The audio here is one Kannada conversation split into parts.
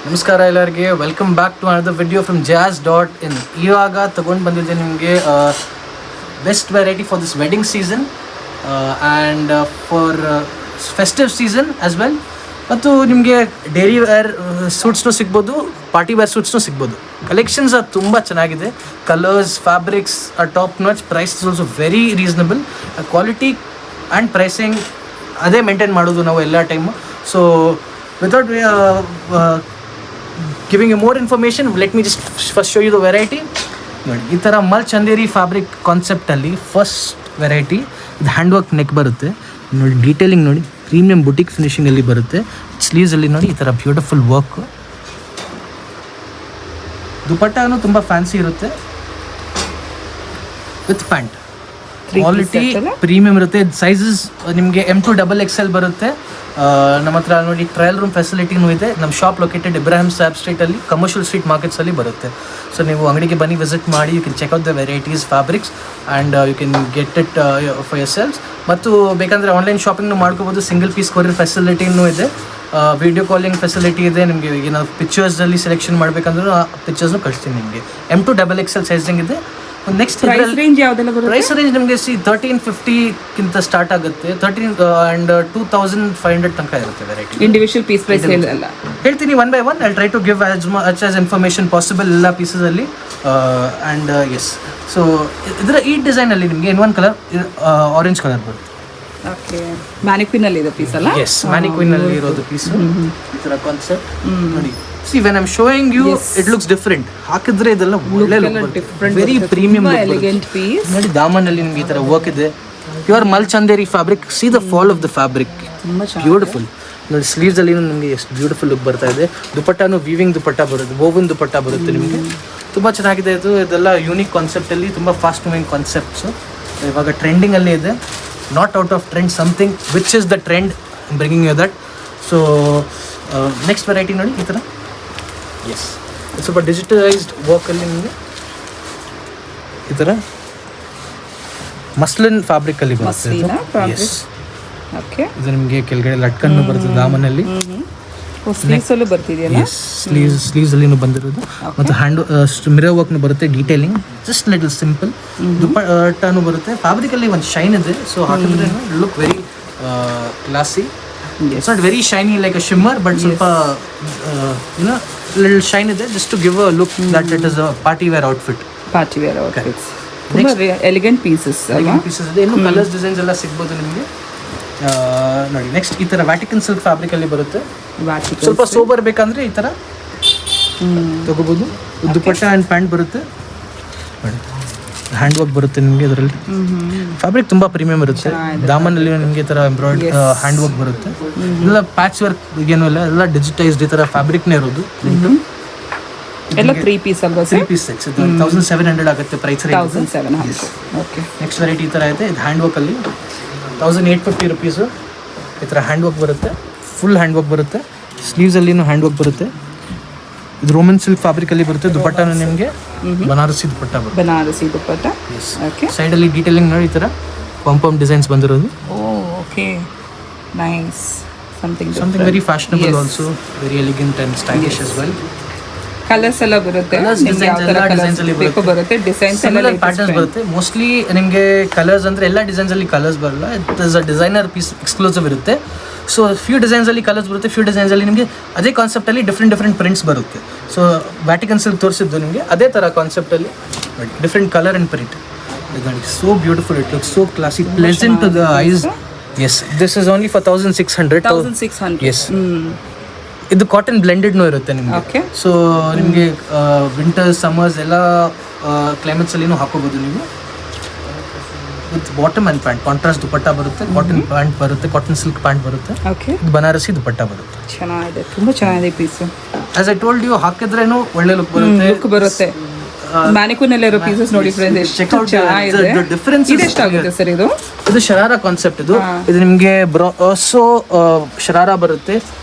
ನಮಸ್ಕಾರ ಎಲ್ಲರಿಗೆ, welcome back to another video from jazz.in. ಇವಾಗ ತಗೊಂಡು ಬಂದಿದ್ದೆ ನಿಮಗೆ best variety for this wedding season and for festive season as well. ಮತ್ತು ನಿಮಗೆ ಡೈಲಿ ವೇರ್ ಸೂಟ್ಸ್ನೂ ಸಿಗ್ಬೋದು, ಪಾರ್ಟಿ ವೇರ್ ಸೂಟ್ಸ್ನೂ ಸಿಗ್ಬೋದು. ಕಲೆಕ್ಷನ್ಸ್ ಅದು ತುಂಬ ಚೆನ್ನಾಗಿದೆ. Colours, fabrics are top notch. Price is also very reasonable. Quality and pricing ಅದೇ ಮೇಂಟೈನ್ ಮಾಡೋದು ನಾವು ಎಲ್ಲ time. So without giving you more information, let me just first show you the variety. ನೋಡಿ, ಈ ಥರ ಮಲ್ ಚಂದೇರಿ ಫ್ಯಾಬ್ರಿಕ್ ಕಾನ್ಸೆಪ್ಟಲ್ಲಿ ಫಸ್ಟ್ ವೆರೈಟಿ ಇದು ಹ್ಯಾಂಡ್ ವರ್ಕ್ ನೆಕ್ ಬರುತ್ತೆ. ನೋಡಿ, ಡೀಟೇಲಿಂಗ್ ನೋಡಿ, ಪ್ರೀಮಿಯಂ ಬುಟಿಕ್ ಫಿನಿಶಿಂಗಲ್ಲಿ ಬರುತ್ತೆ. ಸ್ಲೀವ್ಸಲ್ಲಿ ನೋಡಿ ಈ ಥರ ಬ್ಯೂಟಿಫುಲ್ ವರ್ಕ್. ದುಪಟ್ಟಾನು ತುಂಬ ಫ್ಯಾನ್ಸಿ ಇರುತ್ತೆ ವಿತ್ ಪ್ಯಾಂಟ್. ಕ್ವಾಲಿಟಿ ಪ್ರೀಮಿಯಂ ಇರುತ್ತೆ. ಸೈಜಸ್ ನಿಮಗೆ M2XXL ಬರುತ್ತೆ. ನಮ್ಮ ಹತ್ರ ನೋಡಿ ಟ್ರಯಲ್ ರೂಮ್ ಫೆಸಿಲಿಟಿನೂ ಇದೆ. ನಮ್ಮ ಶಾಪ್ ಲೊಕೇಟೆಡ್ ಇಬ್ರಾಹಿಂ ಸಾಹೇಬ್ ಸ್ಟ್ರೀಟಲ್ಲಿ, ಕಮರ್ಷಿಯಲ್ ಸ್ಟ್ರೀಟ್ ಮಾರ್ಕೆಟ್ಸಲ್ಲಿ ಬರುತ್ತೆ. ಸೊ ನೀವು ಅಂಗಡಿಗೆ ಬನ್ನಿ, ವಿಸಿಟ್ ಮಾಡಿ. You can check out the varieties, fabrics and you can get it for yourselves. ಮತ್ತು ಬೇಕಂದರೆ ಆನ್ಲೈನ್ ಶಾಪಿಂಗ್ನು ಮಾಡ್ಕೋಬೋದು. ಸಿಂಗಲ್ ಪೀಸ್ ಕೊರಿಯರ್ ಫೆಸಿಲಿಟಿನೂ ಇದೆ. ವಿಡಿಯೋ ಕಾಲಿಂಗ್ ಫೆಸಿಲಿಟಿ ಇದೆ. ನಿಮಗೆ ಈಗ ನಾವು ಪಿಕ್ಚರ್ಸಲ್ಲಿ ಸೆಲೆಕ್ಷನ್ ಮಾಡಬೇಕಂದ್ರೂ ಆ ಪಿಕ್ಚರ್ಸ್ನು ಕಳಿಸ್ತೀನಿ ನಿಮಗೆ. M2XXL ಸೈಜಿಂಗ್ ಇದೆ. ನೆಕ್ಸ್ಟ್ ಪ್ರೈಸ್ ರೇಂಜ್ ಯಾವುದೆಲ್ಲ ಬರುತ್ತೆ? ಪ್ರೈಸ್ ರೇಂಜ್ ನಿಮಗೆ 1350 ಸ್ಟಾರ್ಟ್ ಆಗುತ್ತೆ. 13 ಆ್ಯಂಡ್ 2500 ತನಕ ಇರುತ್ತೆ ವೆರೈಟಿ. ಇಂಡಿವಿಜುವಲ್ ಪೀಸ್ ಪ್ರೈಸ್ ಎಲ್ಲ ಹೇಳ್ತೀನಿ one by one. I try to give as information possible ಎಲ್ಲ ಪೀಸಸಲ್ಲಿ. ಆ್ಯಂಡ್ ಎಸ್, ಸೊ ಇದರ ಈ ಡಿಸೈನಲ್ಲಿ ನಿಮಗೆ in one colour orange colour ಬರುತ್ತೆ. ಓಕೆ, ಮ್ಯಾನಿಕ್ವಿನ್ ಅಲ್ಲಿ ಇದೆ ಪೀಸ್ ಅಲ್ಲ? ಎಸ್, ಮ್ಯಾನಿಕ್ವಿನ್ ಅಲ್ಲಿ ಇರೋದು ಪೀಸು. ಈ ಥರ ಕಾನ್ಸೆಪ್ಟ್ ನೋಡಿ. See, when I'm showing you, it looks different. ಹಾಕಿದ್ರೆ ಇದೆಲ್ಲ ಒಳ್ಳೆ look, very premium elegant piece. ನೋಡಿ, ದಾಮನಲ್ಲಿ ನಿಮಗೆ ಈ ಥರ ವರ್ಕ್ ಇದೆ. Pure mul Chanderi fabric. See the fall of the fabric, beautiful. ನೋಡಿ, ಸ್ಲೀವ್ಸಲ್ಲಿ ನಿಮಗೆ ಎಷ್ಟು ಬ್ಯೂಟಿಫುಲ್ ಲುಕ್ ಬರ್ತಾ ಇದೆ. ದುಪಟ್ಟಾನು ವೀವಿಂಗ್ ದುಪಟ್ಟ ಬರುತ್ತೆ, ವೋವನ್ ದುಪಟ್ಟ ಬರುತ್ತೆ ನಿಮಗೆ. ತುಂಬ ಚೆನ್ನಾಗಿದೆ ಇದು. ಇದೆಲ್ಲ ಯೂನಿಕ್ ಕಾನ್ಸೆಪ್ಟಲ್ಲಿ ತುಂಬ ಫಾಸ್ಟ್ ಮೂವಿಂಗ್ ಕಾನ್ಸೆಪ್ಟ್ಸು. ಇವಾಗ ಟ್ರೆಂಡಿಂಗಲ್ಲಿ ಇದೆ. Not out of trend, something which is the trend, bringing you that. So next variety ನೋಡಿ ಈ ಥರ. ಎಸ್, ಸ್ವಲ್ಪ ಡಿಜಿಟಲೈಸ್ಡ್ ವರ್ಕಲ್ಲಿ ನಿಮಗೆ ಈ ಥರ ಮಸ್ಲಿನ್ ಫ್ಯಾಬ್ರಿಕಲ್ಲಿ ಬರುತ್ತೆ. Yes, okay. ಇದು ನಿಮಗೆ ಕೆಳಗಡೆ ಲಟ್ಕನ್ನು ಬರುತ್ತೆ ದಾಮನಲ್ಲಿ. ಸ್ಲೀವ್ಸಲ್ಲೂ ಬರ್ತಿದೆಯಲ್ಲ? ಎಸ್, ಸ್ಲೀವ್ಸಲ್ಲಿನೂ ಬಂದಿರೋದು. ಮತ್ತು ಹ್ಯಾಂಡ್ ಮಿರರ್ ವರ್ಕ್ನು ಬರುತ್ತೆ. Detailing just little simple. ದುಪಟ್ಟಾನು ಬರುತ್ತೆ. ಫ್ಯಾಬ್ರಿಕಲ್ಲಿ ಒಂದು ಶೈನ್ ಇದೆ. ಸೊ ಹಾಕಿದ್ರೆ look very classy. It's not very shiny like a shimmer, but ಸ್ವಲ್ಪ ಯುನೋ ಲಿಟಲ್ ಶೈನ್ ಇದೆ, just to give a look that it is a party wear outfit. Party wear outfits. ತುಂಬಾ ಎಲಿಗೆಂಟ್ ಪೀಸಸ್ ಅಲ್ವಾ? ಪೀಸಸ್ ಇದೆ. ಇನ್ನು ಕಲರ್ಸ್, ಡಿಸೈನ್ಸ್ ಎಲ್ಲ ಸಿಗ್ಬೋದು ನಿಮಗೆ. ನೋಡಿ, ನೆಕ್ಸ್ಟ್ ಈ ಥರ ವ್ಯಾಟಿಕನ್ ಸಿಲ್ಕ್ ಫ್ಯಾಬ್ರಿಕಲ್ಲಿ ಬರುತ್ತೆ. ಸ್ವಲ್ಪ ಸೋಬರ್ ಬೇಕಂದರೆ ಈ ಥರ ತಗೋಬೋದು. ದುಪಟ್ಟ ಆ್ಯಂಡ್ ಪ್ಯಾಂಟ್ ಬರುತ್ತೆ. ನೋಡಿ, ಹ್ಯಾಂಡ್ ವರ್ಕ್ ಬರುತ್ತೆ ನಿಮಗೆ. ಇದರಲ್ಲಿ ಫ್ಯಾಬ್ರಿಕ್ ತುಂಬ ಪ್ರೀಮಿಯಂ ಇರುತ್ತೆ. ದಾಮನಲ್ಲಿ ನಿಮಗೆ ಈ ಥರ ಎಂಬ್ರಾಯ್ಡ್ ಹ್ಯಾಂಡ್ ವರ್ಕ್ ಬರುತ್ತೆ. ಎಲ್ಲ ಪ್ಯಾಚ್ ವರ್ಕ್ ಏನೂ ಇಲ್ಲ, ಎಲ್ಲ ಡಿಜಿಟೈಸ್ಡ್ ಈ ಥರ ಫ್ಯಾಬ್ರಿಕ್ನೇ ಇರೋದು. ಎಲ್ಲ 3 ಪೀಸ್ ಅಲ್ವಾ? 3 ಪೀಸ್ ಸೆಟ್ಸ್. ಇದು 1700 ಆಗುತ್ತೆ price range. 1700. Okay. Next variety ಈ ಥರ ಇದೆ. ಇದು ಹ್ಯಾಂಡ್ ವರ್ಕಲ್ಲಿ 1850 ರುಪೀಸು. ಈ ಥರ ಹ್ಯಾಂಡ್ ವರ್ಕ್ ಬರುತ್ತೆ, ಫುಲ್ ಹ್ಯಾಂಡ್ ವರ್ಕ್ ಬರುತ್ತೆ. ಸ್ಲೀವ್ಸಲ್ಲಿನೂ ಹ್ಯಾಂಡ್ ವರ್ಕ್ ಬರುತ್ತೆ. ಇದು ರೋಮನ್ ಸಿಲ್ಕ್ ಫ್ಯಾಬ್ರಿಕಲ್ಲಿ ಬರುತ್ತೆ. ದುಪಟ್ಟಾನು ನಿಮಗೆ ಬನಾರಸಿ ದುಪಟ್ಟ ಬರುತ್ತೆ. ಬನಾರಸಿ ದುಪಟ್ಟ. ಓಕೆ. ಸೈಡಲ್ಲಿ ಡೀಟೇಲಿಂಗ್ ನೋಡಿ, ಈ ಥರ ಪಂಪಮ್ ಡಿಸೈನ್ಸ್ ಬಂದಿರೋದು. Okay, nice. Something very fashionable, also very elegant and stylish as well. Colours ಎಲ್ಲ ಬರುತ್ತೆ, ಡಿಸೈನ್ಸ್ ಎಲ್ಲ ಪ್ಯಾಟರ್ನ್ಸ್ ಬರುತ್ತೆ. ಮೋಸ್ಟ್ಲಿ ನಿಮಗೆ ಕಲರ್ಸ್ ಅಂದರೆ ಎಲ್ಲ ಡಿಸೈನ್ಸಲ್ಲಿ ಕಲರ್ಸ್ ಬರಲ್ಲ. It is a designer piece, exclusive ಇರುತ್ತೆ. ಸೊ ಫ್ಯೂ ಡಿಸೈನ್ಸಲ್ಲಿ ಕಲರ್ಸ್ ಬರುತ್ತೆ, ಫ್ಯೂ ಡಿಸೈನ್ಸಲ್ಲಿ ನಿಮಗೆ ಅದೇ ಕಾನ್ಸೆಪ್ಟಲ್ಲಿ ಡಿಫ್ರೆಂಟ್ ಪ್ರಿಂಟ್ಸ್ ಬರುತ್ತೆ. ಸೊ ವ್ಯಾಟಿಕನ್ ಸಿಲ್ಕ್ ತೋರಿಸಿದ್ದು ನಿಮಗೆ ಅದೇ ಥರ ಕಾನ್ಸೆಪ್ಟಲ್ಲಿ ನೋಡಿ, ಡಿಫ್ರೆಂಟ್ ಕಲರ್ ಆ್ಯಂಡ್ ಪ್ರಿಂಟ್. ಇದು ನೋಡಿ, so beautiful. It looks so classy, pleasant to the eyes. Yes, this is only for 1600. Yes, ಇದು ಕಾಟನ್ ಬ್ಲೆಂಡೆಡ್ನೂ ಇರುತ್ತೆ ನಿಮಗೆ. ಸೊ ನಿಮಗೆ ವಿಂಟರ್ಸ್, ಸಮ್ಮರ್ಸ್ ಎಲ್ಲ ಕ್ಲೈಮೇಟ್ಸಲ್ಲಿನೂ ಹಾಕೋಬೋದು ನೀವು. With bottom and pant, contrast dupatta ಬರುತ್ತೆ. ಕಾಟನ್ ಪ್ಯಾಂಟ್ ಬರುತ್ತೆ, ಕಾಟನ್ ಸಿಲ್ಕ್ ಪ್ಯಾಂಟ್ ಬರುತ್ತೆ. ಓಕೆ. ಬನಾರಸಿ ದುಪಟ್ಟ ಬರುತ್ತೆ. ಚೆನ್ನಾಗಿದೆ, ತುಂಬ ಚೆನ್ನಾಗಿದೆ piece. As I told you, ಹಾಕಿದ್ರೇನು ಒಳ್ಳೆ ಲುಕ್ ಬರುತ್ತೆ. ಮ್ಯಾನಿಕ್ವಿನ್ ಎಲ್ಲ ಇರೋ ಪೀಸಸ್ ನೋಡಿ ಫ್ರೆಂಡ್ಸ್, ಡಿಫರೆನ್ಸ್. ಇದು ಎಷ್ಟಾಗುತ್ತೆ ಸರ್? ಇದು ಶರಾರಾ ಕಾನ್ಸೆಪ್ಟ್. ಇದು ನಿಮಗೆ ಬ್ರಾಸೋ ಶರಾರಾ ಬರುತ್ತೆ.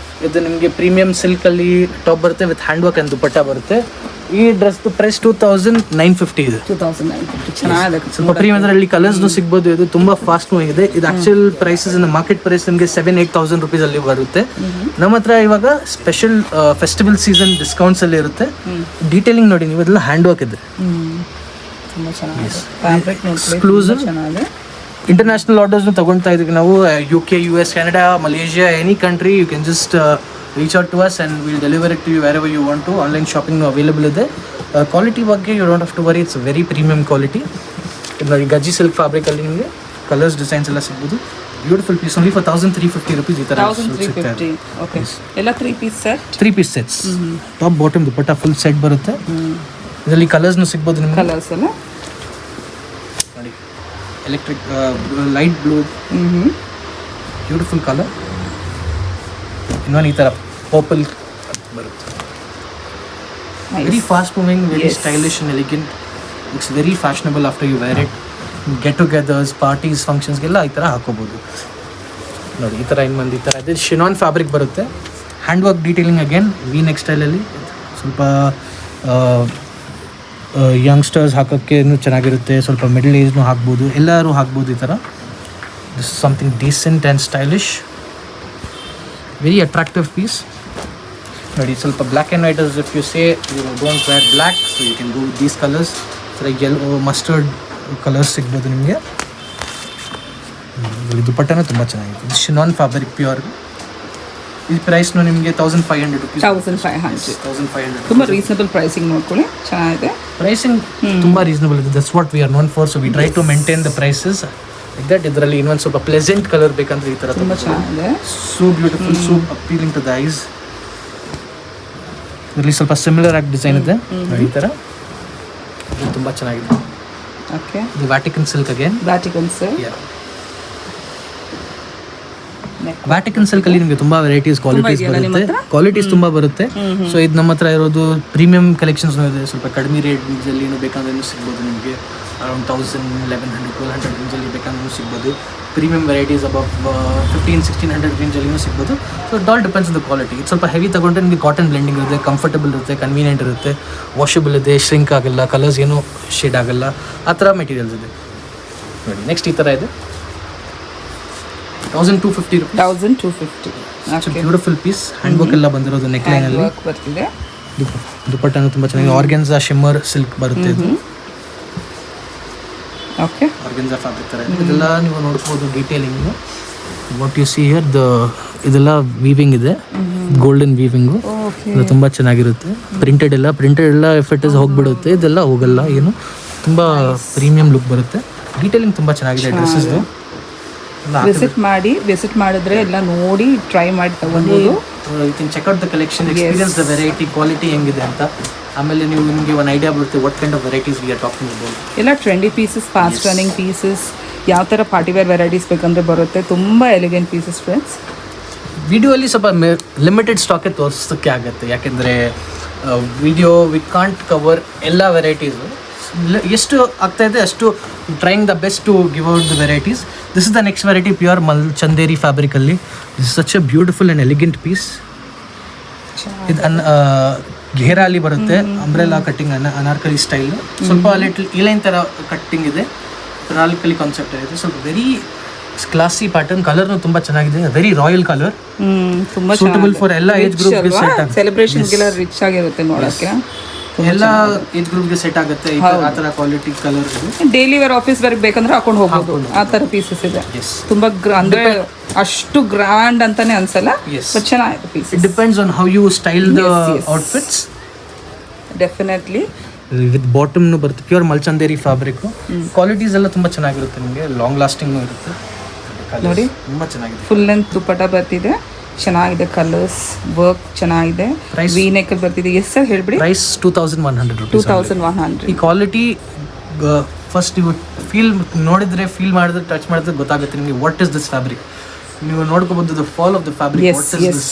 ಇದು ನಿಮಗೆ ಪ್ರೀಮಿಯಂ ಸಿಲ್ಕಲ್ಲಿ ಟಾಪ್ ಬರುತ್ತೆ with hand work and dupatta ಬರುತ್ತೆ. ಈ ಡ್ರೆಸ್ ಪ್ರೈಸ್ 2950 ಇದೆ. 2950 ಚೆನ್ನಾಗಿದೆ. ಸ್ವಲ್ಪ ಪ್ರೀಮಿಯಂರಲ್ಲಿ ಕಲರ್ಸ್ನು ಸಿಗ್ಬೋದು. ಇದು ತುಂಬಾ ಫಾಸ್ಟ್ ಮೂವಿಂಗ್ ಇದೆ. ಇದು ಆಕ್ಚುಯಲ್ ಪ್ರೈಸಸ್ ಮಾರ್ಕೆಟ್ ಪ್ರೈಸ್ ನಿಮಗೆ 7,000-8,000 rupees ಅಲ್ಲಿ ಬರುತ್ತೆ. ನಮ್ಮ ಹತ್ರ ಇವಾಗ ಸ್ಪೆಷಲ್ ಫೆಸ್ಟಿವಲ್ ಸೀಸನ್ ಡಿಸ್ಕೌಂಟ್ಸ್ ಅಲ್ಲಿ ಇರುತ್ತೆ. ಡೀಟೇಲಿಂಗ್ ನೋಡಿ ನೀವು, ಇದೆಲ್ಲ ಹ್ಯಾಂಡ್ ವರ್ಕ್ ಇದೆ. ತುಂಬಾ ಚೆನ್ನಾಗಿದೆ. ಫ್ಯಾಬ್ರಿಕ್ ಎಕ್ಸ್ಕ್ಲೂಸಿವ್ ಚೆನ್ನಾಗಿದೆ. ಇಂಟರ್ನ್ಯಾಷನಲ್ ಆರ್ಡರ್ಸ್ನು ತಗೊಳ್ತಾ ಇದ್ದೀವಿ ನಾವು. UK, US, Canada, Malaysia, any country you can just reach out to us and we'll deliver it to you wherever you want to. Online shopping available ಇದೆ. ಕ್ವಾಲಿಟಿ ಬಗ್ಗೆ you don't have to worry, it's a very premium quality. ನೋಡಿ ಗಜ್ಜಿ ಸಿಲ್ಕ್ ಫ್ಯಾಬ್ರಿಕ್ ಅಲ್ಲಿ ನಿಮಗೆ ಕಲರ್ಸ್ ಡಿಸೈನ್ಸ್ ಎಲ್ಲ ಸಿಗ್ಬೋದು. Beautiful piece only for 1,350 rupees. ಈ ಥರ 1,350. ಓಕೆ, ಎಲ್ಲ 3 piece set, 3 piece sets, top bottom dupatta full set ಬರುತ್ತೆ. ಇದರಲ್ಲಿ ಕಲರ್ಸ್ನು ಸಿಗ್ಬೋದು ನಿಮಗೆ. ಕಲರ್ಸ್ ಎಲ್ಲ ನೋಡಿ, electric light blue, beautiful colour. ಇನ್ನೊಂದು ಈ ಥರ ಪರ್ಪಲ್ ಬರುತ್ತೆ. Very fast moving, very stylish and elegant. It's very fashionable after you wear it. Get togethers, parties, ಫಂಕ್ಷನ್ಸ್ಗೆಲ್ಲ ಈ ಥರ ಹಾಕೋಬೋದು. ನೋಡಿ ಈ ಥರ ಇನ್ನೊಂದು ಈ ಥರ ಇದೆ. ಶಿನಾನ್ ಫ್ಯಾಬ್ರಿಕ್ ಬರುತ್ತೆ. Hand work detailing again we neck ಸ್ಟೈಲಲ್ಲಿ. ಸ್ವಲ್ಪ ಯಂಗ್ಸ್ಟರ್ಸ್ ಹಾಕೋಕ್ಕೆ ಚೆನ್ನಾಗಿರುತ್ತೆ. ಸ್ವಲ್ಪ ಮಿಡಲ್ ಏಜ್ನು ಹಾಕ್ಬೋದು, ಎಲ್ಲರೂ ಹಾಕ್ಬೋದು ಈ ಥರ. This is something decent and stylish, very attractive piece. ನೋಡಿ ಸ್ವಲ್ಪ black and white, if you say you don't wear black, so you can go with these colours. Like yellow, mustard colours ಸಿಗ್ಬೋದು ನಿಮಗೆ. ದುಪಟ್ಟನೂ ತುಂಬ ಚೆನ್ನಾಗಿದೆ. ಇದು ಶಿನಾನ್ ಫ್ಯಾಬ್ರಿಕ್ ಪ್ಯೂರ್. ಈ ಪ್ರೈಸ್ನು ನಿಮಗೆ 1,500 rupees. 1,500 ತುಂಬ ರೀಸನಬಲ್ ಪ್ರೈಸಿಂಗ್ ನೋಡ್ಕೊಳ್ಳಿ. ಚೆನ್ನಾಗಿದೆ ಪ್ರೈಸಿಂಗ್, ತುಂಬ ರೀಸನಬಲ್ ಇದೆ. That's what we are known for. So we try to maintain the prices like that. ಇದರಲ್ಲಿ ಇನ್ನೊಂದು ಸ್ವಲ್ಪ ಪ್ಲೆಸೆಂಟ್ ಕಲರ್ ಬೇಕಂದ್ರೆ ಈ ಥರ ತುಂಬ ಚೆನ್ನಾಗಿದೆ. So beautiful, so appealing to the eyes. ಇದರಲ್ಲಿ ಸ್ವಲ್ಪ ಸಿಮಿಲರ್ ಆಗಿ ಡಿಸೈನ್ ಇದೆ ಈ ಥರ. ಇದು ತುಂಬ ಚೆನ್ನಾಗಿದೆ. ಓಕೆ, ಇದು Vatican silk again. Vatican silk. Vatican silk ಅಲ್ಲಿ ನಿಮಗೆ ತುಂಬಾ ವೆರೈಟೀಸ್, ಕ್ವಾಲಿಟೀಸ್ ತುಂಬಾ ಬರುತ್ತೆ. ಸೊ ಇದು ನಮ್ಮ ಹತ್ರ ಇರೋದು ಪ್ರೀಮಿಯಂ ಕಲೆಕ್ಷನ್ಸ್ ಇದೆ. ಸ್ವಲ್ಪ ಕಡಿಮೆ ರೇಂಜಲ್ಲಿ ಬೇಕಂದ್ರೂ ಸಿಗ್ಬೋದು ನಿಮಗೆ. ಅರೌಂಡ್ 1,100-1,200 ರೇಂಜಲ್ಲಿ ಬೇಕಂದ್ರೂ ಸಿಗ್ಬೋದು. ಪ್ರೀಮಿಯಂ ವೆರೈಟೀಸ್ ಅಬವ್ 1,500-1,600 ರೇಂಜಲ್ಲಿನೂ ಸಿಗ್ಬೋದು. So it all depends on the quality. ಇದು ಸ್ವಲ್ಪ ಹೆವಿ ತಗೊಂಡ್ರೆ ನಿಮಗೆ ಕಾಟನ್ ಬ್ಲೆಂಡಿಂಗ್ ಇರುತ್ತೆ, ಕಂಫರ್ಟಬಲ್ ಇರುತ್ತೆ, ಕನ್ವೀನಿಯೆಂಟ್ ಇರುತ್ತೆ, ವಾಷಬಲ್ ಇದೆ, ಶ್ರಿಂಕ್ ಆಗಲ್ಲ, ಕಲರ್ಸ್ ಏನೂ ಶೇಡ್ ಆಗಲ್ಲ, ಆ ಥರ ಮೆಟೀರಿಯಲ್ಸ್ ಇದೆ. ನೋಡಿ ನೆಕ್ಸ್ಟ್ ಈ ಥರ ಇದೆ. 1,250 rupees. 1,250. Beautiful piece. Hand work ಎಲ್ಲ ಬಂದಿರೋದು ನೆಕ್ ಲೈನ್ ಅಲ್ಲಿ. ಬರ್ತಿದೆ. ದುಪಟ್ಟನು ತುಂಬಾ ಚೆನ್ನಾಗಿದೆ. ಆರ್ಗೆನ್ಸಾ ಶಿಮ್ಮರ್ ಸಿಲ್ಕ್ ಬರುತ್ತೆ ಇದು. ಓಕೆ, ಆರ್ಗೆನ್ಸಾ ಫ್ಯಾಬ್ರಿಕ್ ತರ ಇದೆ. ಇದೆಲ್ಲ ನೀವು ನೋಡ್ಬೋದು detailing. What U see here, ಇದೆಲ್ಲ ವೀವಿಂಗ್ ಇದೆ, ಗೋಲ್ಡನ್ ವೀವಿಂಗು. ಇದು ತುಂಬಾ ಚೆನ್ನಾಗಿರುತ್ತೆ. ಪ್ರಿಂಟೆಡ್ ಎಲ್ಲ ಎಫೆಕ್ಟ್ ಹೋಗ್ಬಿಡುತ್ತೆ. ಇದೆಲ್ಲ ಹೋಗಲ್ಲ ಏನು, ತುಂಬಾ ಪ್ರೀಮಿಯಂ ಲುಕ್ ಬರುತ್ತೆ. ಡೀಟೇಲಿಂಗ್ ತುಂಬಾ ಚೆನ್ನಾಗಿದೆ ಡ್ರೆಸ್ಸಸ್. ವಿಸಿಟ್ ಮಾಡಿದ್ರೆ ಎಲ್ಲ ನೋಡಿ ಟ್ರೈ ಮಾಡಿ ತಗೊಳ್ಬೋದು. You can check out the collection, experience the variety, quality ಹೆಂಗಿದೆ ಅಂತ. ಆಮೇಲೆ ನೀವು ನಿಮಗೆ ಒಂದು ಐಡಿಯಾ ಬರುತ್ತೆ what kind of varieties we are talking about. ಎಲ್ಲ trendy pieces, fast running pieces, ಯಾವ ಥರ ಪಾರ್ಟಿ ವೇರ್ ವೆರೈಟೀಸ್ ಬೇಕಂದ್ರೆ ಬರುತ್ತೆ. ತುಂಬ ಎಲಿಗೆಂಟ್ ಪೀಸಸ್ ಫ್ರೆಂಡ್ಸ್. ವಿಡಿಯೋ ಅಲ್ಲಿ ಸ್ವಲ್ಪ ಲಿಮಿಟೆಡ್ ಸ್ಟಾಕೇ ತೋರಿಸೋಕ್ಕೆ ಆಗುತ್ತೆ. ಯಾಕೆಂದರೆ ವಿಡಿಯೋ ವಿ ಕಾಂಟ್ ಕವರ್ ಎಲ್ಲ ವೆರೈಟೀಸು. ಎಷ್ಟು ಆಗ್ತಾ ಇದೆ ಅಷ್ಟು trying the best to give out the varieties. This is the next variety, pure Chanderi ಫ್ಯಾಬ್ರಿಕಲ್ಲಿ. This is such a beautiful and elegant piece. ಇದು ಘೇರಾ ಅಲ್ಲಿ ಬರುತ್ತೆ, ಅಂಬ್ರೆಲಾ ಕಟ್ಟಿಂಗ್, ಅನಾರ್ಕಲಿ ಸ್ಟೈಲ್. ಸ್ವಲ್ಪ ಲಿಟಲ್ ಇಲೈನ್ ಥರ ಕಟ್ಟಿಂಗ್ ಇದೆ, ಅನಾರ್ಕಲಿ ಕಾನ್ಸೆಪ್ಟ್ ಇದೆ. ಸ್ವಲ್ಪ ವೆರಿ ಕ್ಲಾಸಿ ಪ್ಯಾಟರ್ನ್. ಕಲರ್ನು ತುಂಬ ಚೆನ್ನಾಗಿದೆ, ವೆರಿ ರಾಯಲ್ ಕಲರ್. ತುಂಬ ಸೂಟಬಲ್ ಫಾರ್ ಎಲ್ಲ ಏಜ್ ಗ್ರೂಪ್ಗೆ ಸೆಟ್ ಆಗುತ್ತೆ. ಸೆಲೆಬ್ರೇಷನ್ಗೆಲ್ಲ ರಿಚ್ ಆಗಿರುತ್ತೆ ನೋಡೋಕ್ಕೆ. ಎಲ್ಲ ಏಜ್ ಗ್ರೂಪ್ಗೆ ಸೆಟ್ ಆಗುತ್ತೆ ಆ ಥರ quality colour. Daily wear, office work ಬೇಕಂದ್ರೆ ಹಾಕೊಂಡು ಹೋಗ್ಬೋದು. ಆ ಥರ ಪೀಸಸ್ ಇದೆ. ತುಂಬ ಅಂದ್ರೆ ಅಷ್ಟು ಗ್ರ್ಯಾಂಡ್ ಅಂತಾನೆ ಅನ್ಸಲ್ಲ, ಬಟ್ ಚೆನ್ನಾಗಿದೆ piece. It depends on how you style the outfits. Definitely. With ಬಾಟಮ್ನು ಬರುತ್ತೆ, ಪ್ಯೂರ್ ಮಲ್ಚಂದೇರಿ ಫ್ಯಾಬ್ರಿಕ್. ಕ್ವಾಲಿಟೀಸ್ ಎಲ್ಲ ತುಂಬ ಚೆನ್ನಾಗಿರುತ್ತೆ, ನಿಮಗೆ ಲಾಂಗ್ ಲಾಸ್ಟಿಂಗ್ ಇರುತ್ತೆ. ನೋಡಿ ತುಂಬ ಚೆನ್ನಾಗಿದೆ. ಫುಲ್ ಲೆಂತ್ ದುಪಟ್ಟ ಬರ್ತಿದೆ, ಚೆನ್ನಾಗಿದೆ. ಕಲರ್ಸ್ ವರ್ಕ್ ಚೆನ್ನಾಗಿದೆ. ವಿ ನೆಕ್ ಬರ್ತಿದೆ. ಎಸ್ ಸರ್ ಹೇಳ್ಬಿಡಿ. Price 2,100 rupees. 2,100. ಈ ಕ್ವಾಲಿಟಿ ಫಸ್ಟ್ ನೀವು ನೋಡಿದ್ರೆ, ಫೀಲ್ ಮಾಡಿದ್ರೆ, ಟಚ್ ಮಾಡಿದ್ರೆ ಗೊತ್ತಾಗುತ್ತೆ ನಿಮಗೆ ವಾಟ್ ಇಸ್ ದಿಸ್ ಫ್ಯಾಬ್ರಿಕ್. ನೀವು ನೋಡ್ಕೋಬಹುದು the fall of the fabric. What is this?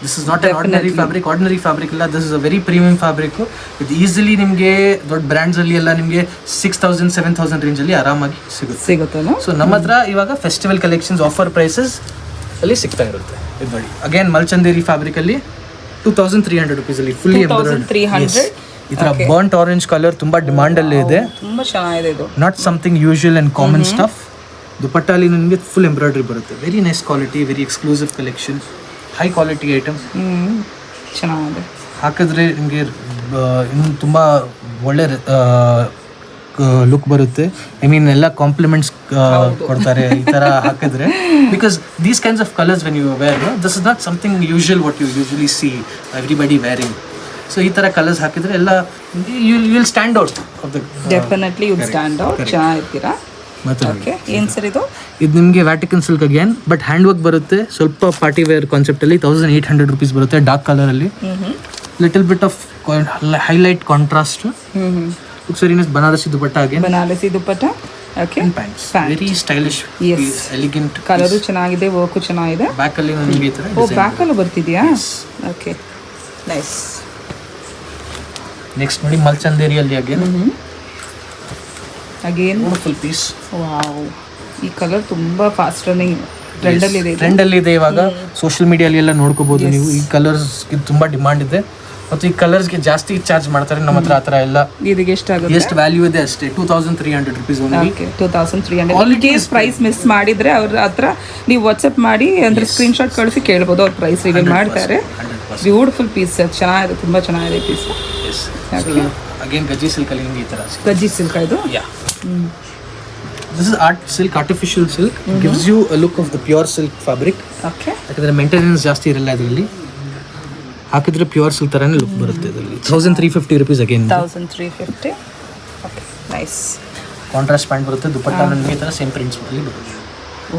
This is not an ordinary fabric. Ordinary fabric ಇಲ್ಲ, this is a very premium fabric. ಇದು ಈಸಿಲಿ ನಿಮಗೆ ದೊಡ್ಡ ಬ್ರ್ಯಾಂಡ್ಸ್ ಅಲ್ಲಿ ಎಲ್ಲ ನಿಮಗೆ 6,000-7,000 ರೇಂಜಲ್ಲಿ ಆರಾಮಾಗಿ ಸಿಗುತ್ತೆ. ಸೊ ನಮ್ಮ ಹತ್ರ ಇವಾಗ ಫೆಸ್ಟಿವಲ್ ಕಲೆಕ್ಷನ್ಸ್ ಆಫರ್ ಪ್ರೈಸಸ್ ಅಲ್ಲಿ ಸಿಗ್ತಾ ಇರುತ್ತೆ. ಇದು ನೋಡಿ ಅಗೇನ್ ಮಲ್ಚಂದೇರಿ ಫ್ಯಾಬ್ರಿಕ್ ಅಲ್ಲಿ 2,300 rupees ಅಲ್ಲಿ ಫುಲ್ಲಿ 2,300. ಈ ಥರ ಬರ್ಂಟ್ ಆರೆಂಜ್ ಕಲರ್ ತುಂಬ ಡಿಮಾಂಡಲ್ಲಿ ಇದೆ. ತುಂಬ ಚೆನ್ನಾಗಿದೆ ಇದು. Not something usual and common stuff. ದುಪಟ್ಟಾಲಿ ನಿಮಗೆ ಫುಲ್ ಎಂಬ್ರಾಯ್ಡ್ರಿ ಬರುತ್ತೆ. Very nice quality, very exclusive collection, high quality item. ಚೆನ್ನಾಗಿದೆ. ಹಾಕಿದ್ರೆ ನಿಮಗೆ ಇನ್ನು ತುಂಬ ಒಳ್ಳೆ ಲುಕ್ ಬರುತ್ತೆ. ಐ ಮೀನ್ ಎಲ್ಲ ಕಾಂಪ್ಲಿಮೆಂಟ್ಸ್ ಕೊಡ್ತಾರೆ ಈ ಥರ ಹಾಕಿದ್ರೆ. Because these kinds of colours when you wear, this is not something usual what you usually see everybody wearing. So ಈ ಥರ ಕಲರ್ಸ್ ಹಾಕಿದ್ರೆ ಎಲ್ಲ you will stand out of the. Definitely you stand out. ಚೆನ್ನಾಗಿರ್ತೀರಾ. ಮತ್ತೆ ಏನು ಸರ್ ಇದು? ಇದು ನಿಮಗೆ Vatican silk again, but hand work ಬರುತ್ತೆ. ಸ್ವಲ್ಪ ಪಾರ್ಟಿ ವೇರ್ ಕಾನ್ಸೆಪ್ಟಲ್ಲಿ 1800 rupees ಬರುತ್ತೆ. ಡಾರ್ಕ್ ಕಲರಲ್ಲಿ little bit of highlight contrast. Luxuriness Banarasi dupatta again. Banarasi dupatta. Okay. Pants very stylish, elegant. Colour ಚೆನ್ನಾಗಿದೆ, ವರ್ಕು ಚೆನ್ನಾಗಿದೆ. ಬ್ಯಾಕ್ ಅಲ್ಲಿ ನಿಮಗೆ ಈ ತರ ಬ್ಯಾಕ್ ಅಲ್ಲೂ ಬರ್ತಿದ್ಯಾ? Okay, nice. ನೆಕ್ಸ್ಟ್ ನೋಡಿ ಮಲ್ಚಂದೇರಿಯಲ್ಲಿ ಅಗೇನ್ ಬ್ಯೂಟಿಫುಲ್ ಪೀಸ್. ವಾವ್, ಈ ಕಲರ್ ತುಂಬಾ ಫಾಸ್ಟ್ ರನ್ನಿಂಗ್ ಟ್ರೆಂಡಲ್ಲಿ ಇದೆ ಇವಾಗ. ಸೋಷಿಯಲ್ ಮೀಡಿಯಲ್ಲಿ ಎಲ್ಲ ನೋಡ್ಕೋಬಹುದು ನೀವು. ಈ ಕಲರ್ಸ್ ತುಂಬಾ ಡಿಮಾಂಡ್ ಇದೆ ಮತ್ತು ಈ ಕಲರ್ಸ್ಗೆ ಜಾಸ್ತಿ ಚಾರ್ಜ್ ಮಾಡ್ತಾರೆ. ನಮ್ಮ ಹತ್ರ ಆ ಥರ ಎಲ್ಲ. ಇದಕ್ಕೆ ಎಷ್ಟಾಗುತ್ತೆ? ಎಷ್ಟು ವ್ಯಾಲ್ಯೂ ಇದೆ ಅಷ್ಟೇ, 2300 rupees ಓನ್ಲಿ. 2300. ಪ್ರೈಸ್ ಮಿಸ್ ಮಾಡಿದ್ರೆ ಅವ್ರ ಹತ್ರ ನೀವು ವಾಟ್ಸಪ್ ಮಾಡಿ ಅಂದ್ರೆ ಸ್ಕ್ರೀನ್ಶಾಟ್ ಕಳಿಸಿ ಕೇಳ್ಬೋದು. ಅವ್ರ ಪ್ರೈಸ್ ರಿವೀಲ್ ಮಾಡ್ತಾರೆ. ಬ್ಯೂಟಿಫುಲ್ ಪೀಸ್, ಚೆನ್ನಾಗಿದೆ, ತುಂಬಾ ಚೆನ್ನಾಗಿದೆ ಪೀಸ್. ಅಗೇನ್ ಗಜ್ಜಿ ಸಿಲ್ಕ್ ಅಲ್ಲಿ ಈ ತರ ಗಜ್ಜಿ ಸಿಲ್ಕ್ ಇದು. This is artificial silk. Gives you a look of the pure silk fabric. Okay. ಯಾಕಂದ್ರೆ ಮೇಂಟೆನೆನ್ಸ್ ಜಾಸ್ತಿ ಇರಲ್ಲ ಇದರಲ್ಲಿ. ಹಾಕಿದ್ರೆ ಪ್ಯೂರ್ ಸಿಲ್ಕ್ ತರನೇ ಲುಕ್ ಬರುತ್ತೆ ಇದರಲ್ಲಿ. 1350 rupees again. 1350. Okay, nice. Contrast pant ಬರುತ್ತೆ. ದುಪಟ್ಟ ನಿಮಗೆ ಈ ತರ ಸೇಮ್ ಪ್ರಿಂಟ್ಸ್ ಅಲ್ಲಿ ಬರುತ್ತೆ.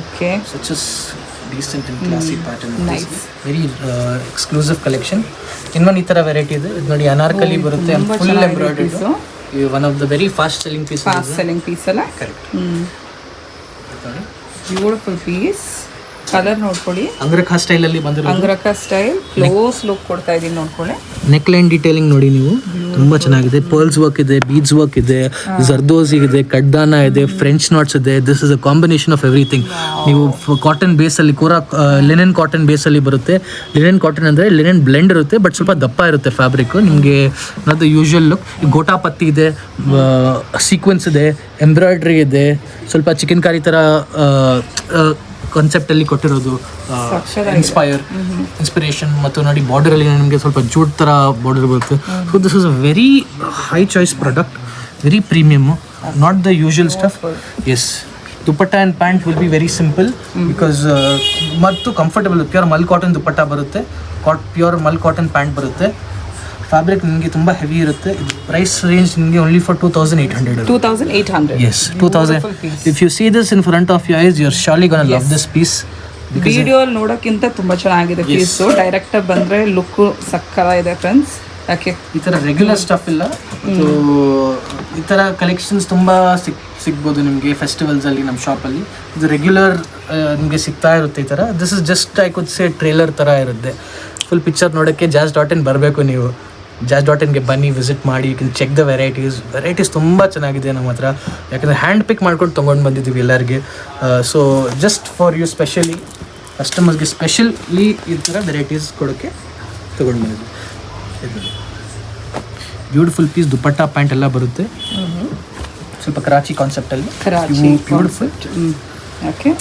Okay. Such as decent and classy pattern. Nice. Very exclusive collection. ಇನ್ನೊಂದು ಈ ತರ ವೆರೈಟಿ ಇದೆ. ಇದು ನೋಡಿ ಅನಾರ್ಕಲಿ ಬರುತ್ತೆ, full embroidered. One of the very fast selling pieces. Fast selling piece ಅಲ್ಲ? Correct. Beautiful piece. ಕಲರ್ ನೋಡ್ಕೊಳ್ಳಿ, ಅಂಗ್ರಖಾ ಸ್ಟೈಲ್ ಅಲ್ಲಿ ಬಂದಿರೋ. ಅಂಗ್ರಖಾ ಸ್ಟೈಲ್ ಕ್ಲೋಸ್ ಲುಕ್ ಕೊಡ್ತಾ ಇದೀನಿ ನೋಡ್ಕೊಳ್ಳಿ. ನೆಕ್ ಲೈನ್ ಡೀಟೇಲಿಂಗ್ ನೋಡಿ ನೀವು, ತುಂಬಾ ಚೆನ್ನಾಗಿದೆ. ಪರ್ಲ್ಸ್ ವರ್ಕ್ ಇದೆ, ಬೀಡ್ಸ್ ವರ್ಕ್ ಇದೆ, ಜರ್ದೋಸಿ ಇದೆ, ಕಡ್ದಾನ ಇದೆ, ಫ್ರೆಂಚ್ ನಾಟ್ಸ್ ಇದೆ. This is a combination of everything. ನೀವು ಕಾಟನ್ ಬೇಸ್ ಅಲ್ಲಿ ಲಿನೆನ್ ಕಾಟನ್ ಬೇಸ್ ಅಲ್ಲಿ ಬರುತ್ತೆ. ಲಿನೆನ್ ಕಾಟನ್ ಅಂದ್ರೆ ಲಿನೆನ್ ಬ್ಲೆಂಡ್ ಇರುತ್ತೆ, ಬಟ್ ಸ್ವಲ್ಪ ದಪ್ಪ ಇರುತ್ತೆ ಫ್ಯಾಬ್ರಿಕ್. ನಿಮಗೆ ಅದು ಯೂಶುವಲ್ ಲುಕ್. ಗೋಟಾ ಪತ್ತಿ ಇದೆ, ಸೀಕ್ವೆನ್ಸ್ ಇದೆ, ಎಂಬ್ರಾಯ್ಡ್ರಿ ಇದೆ, ಸ್ವಲ್ಪ ಚಿಕನ್ ಕಾರಿ ತರ ಕಾನ್ಸೆಪ್ಟ್ ಅಲ್ಲಿ ಕೊಟ್ಟಿರೋದು. ಇನ್ಸ್ಪಿರೇಷನ್. ಮತ್ತು ನೋಡಿ ಬಾರ್ಡರ್ ಅಲ್ಲಿ ನಿಮಗೆ ಸ್ವಲ್ಪ ಜೂಟ್ ತರ ಬಾರ್ಡರ್ ಬರುತ್ತೆ. So this is a very high choice product, very premium, not the usual stuff. Yes, dupatta and pant will be very simple because ಮತ್ತು comfortable. Pure mul cotton dupatta ಬರುತ್ತೆ, ಪ್ಯೂರ್ ಮಲ್ ಕಾಟನ್ ಪ್ಯಾಂಟ್ ಬರುತ್ತೆ. ಫ್ಯಾಬ್ರಿಕ್ ನಿಮಗೆ ತುಂಬ ಹೆವಿ ಇರುತ್ತೆ. ಪ್ರೈಸ್ ರೇಂಜ್ ನಿಮಗೆ only for 2800. 2800. Yes, 2000. If you see this in front of your eyes, you're surely gonna love this piece. Video ನೋಡೋಕ್ಕಿಂತ ತುಂಬ ಚೆನ್ನಾಗಿದೆ ಪೀಸು. ಡೈರೆಕ್ಟ್ ಬಂದರೆ ಲುಕ್ ಸಕ್ಕತ್ತಾಗಿದೆ ಫ್ರೆಂಡ್ಸ್. ಯಾಕೆ ಈ ಥರ ರೆಗ್ಯುಲರ್ ಸ್ಟಫ್ ಇಲ್ಲ. ಈ ಥರ ಕಲೆಕ್ಷನ್ಸ್ ತುಂಬ ಸಿಗ್ಬೋದು ನಿಮಗೆ ಫೆಸ್ಟಿವಲ್ಸಲ್ಲಿ ನಮ್ಮ ಶಾಪಲ್ಲಿ. ಇದು ರೆಗ್ಯುಲರ್ ನಿಮಗೆ ಸಿಗ್ತಾ ಇರುತ್ತೆ ಈ ಥರ. This is just I could say trailer ಥರ ಇರುತ್ತೆ. ಫುಲ್ ಪಿಕ್ಚರ್ ನೋಡೋಕ್ಕೆ jazz.in ಬರಬೇಕು ನೀವು. jazz.inಗೆ ಬನ್ನಿ, ವಿಸಿಟ್ ಮಾಡಿ. You can check the varieties ತುಂಬ ಚೆನ್ನಾಗಿದೆ ನಮ್ಮ ಹತ್ರ. ಯಾಕಂದರೆ ಹ್ಯಾಂಡ್ ಪಿಕ್ ಮಾಡ್ಕೊಂಡು ತೊಗೊಂಡು ಬಂದಿದ್ದೀವಿ ಎಲ್ಲರಿಗೆ. So just for you specially ಕಸ್ಟಮರ್ಸ್ಗೆ ಸ್ಪೆಷಲಿ ಈ ಥರ ವೆರೈಟೀಸ್ ಕೊಡೋಕ್ಕೆ ತೊಗೊಂಡು ಬಂದಿದ್ದೀವಿ. ಇದು ಬ್ಯೂಟಿಫುಲ್ ಪೀಸ್, ದುಪಟ್ಟ ಪ್ಯಾಂಟ್ ಎಲ್ಲ ಬರುತ್ತೆ. ಸ್ವಲ್ಪ ಕರಾಚಿ ಕಾನ್ಸೆಪ್ಟಲ್ಲಿ ಬ್ಯೂಟಿಫುಲ್. ಓಕೆ.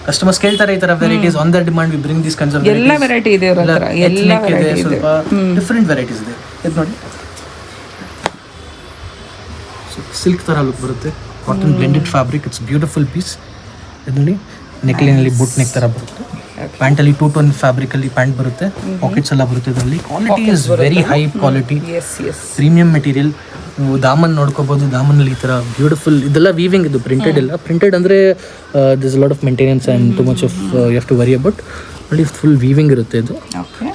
ಕಸ್ಟಮರ್ಸ್ ಕೇಳ್ತಾರೆ ಈ ತರ varieties. On the demand V bring this kinds of ಎಲ್ಲ ವೆರೈಟಿ ಇದೆ ಅವರ ಹತ್ರ. ಎಲ್ಲ ವೆರೈಟಿ ಇದೆ, ಸ್ವಲ್ಪ ಡಿಫರೆಂಟ್ ವೆರೈಟೀಸ್ ಇದೆ. ಇದು ನೋಡಿ ಸಿಲ್ಕ್ ತರ ಲುಕ್ ಬರುತ್ತೆ. Cotton blended fabric. It's beautiful piece. ಇದು ನೋಡಿ ನೆಕ್ ಲೈನ್ ಅಲ್ಲಿ ಬುಟ್ ನೆಕ್ ತರ ಬರುತ್ತೆ. ಪ್ಯಾಂಟ್ ಅಲ್ಲಿ 2 ಟೋನ್ ಫ್ಯಾಬ್ರಿಕ್ ಅಲ್ಲಿ ಪ್ಯಾಂಟ್ ಬರುತ್ತೆ. ಪಾಕೆಟ್ಸ್ ಎಲ್ಲ ಬರುತ್ತೆ ಇದರಲ್ಲಿ. Quality is very high quality, premium material. ನೀವು ದಾಮನ್ ನೋಡ್ಕೋಬಹುದು. ದಾಮನಲ್ಲಿ ಈ ಥರ ಬ್ಯೂಟಿಫುಲ್ ಇದೆಲ್ಲ ವೀವಿಂಗ್. ಇದು ಪ್ರಿಂಟೆಡ್ ಇಲ್ಲ. ಪ್ರಿಂಟೆಡ್ ಅಂದರೆ this lot of maintenance and too much of you have to worry about. ನೋಡಿ ಫುಲ್ ವೀವಿಂಗ್ ಇರುತ್ತೆ. ಇದು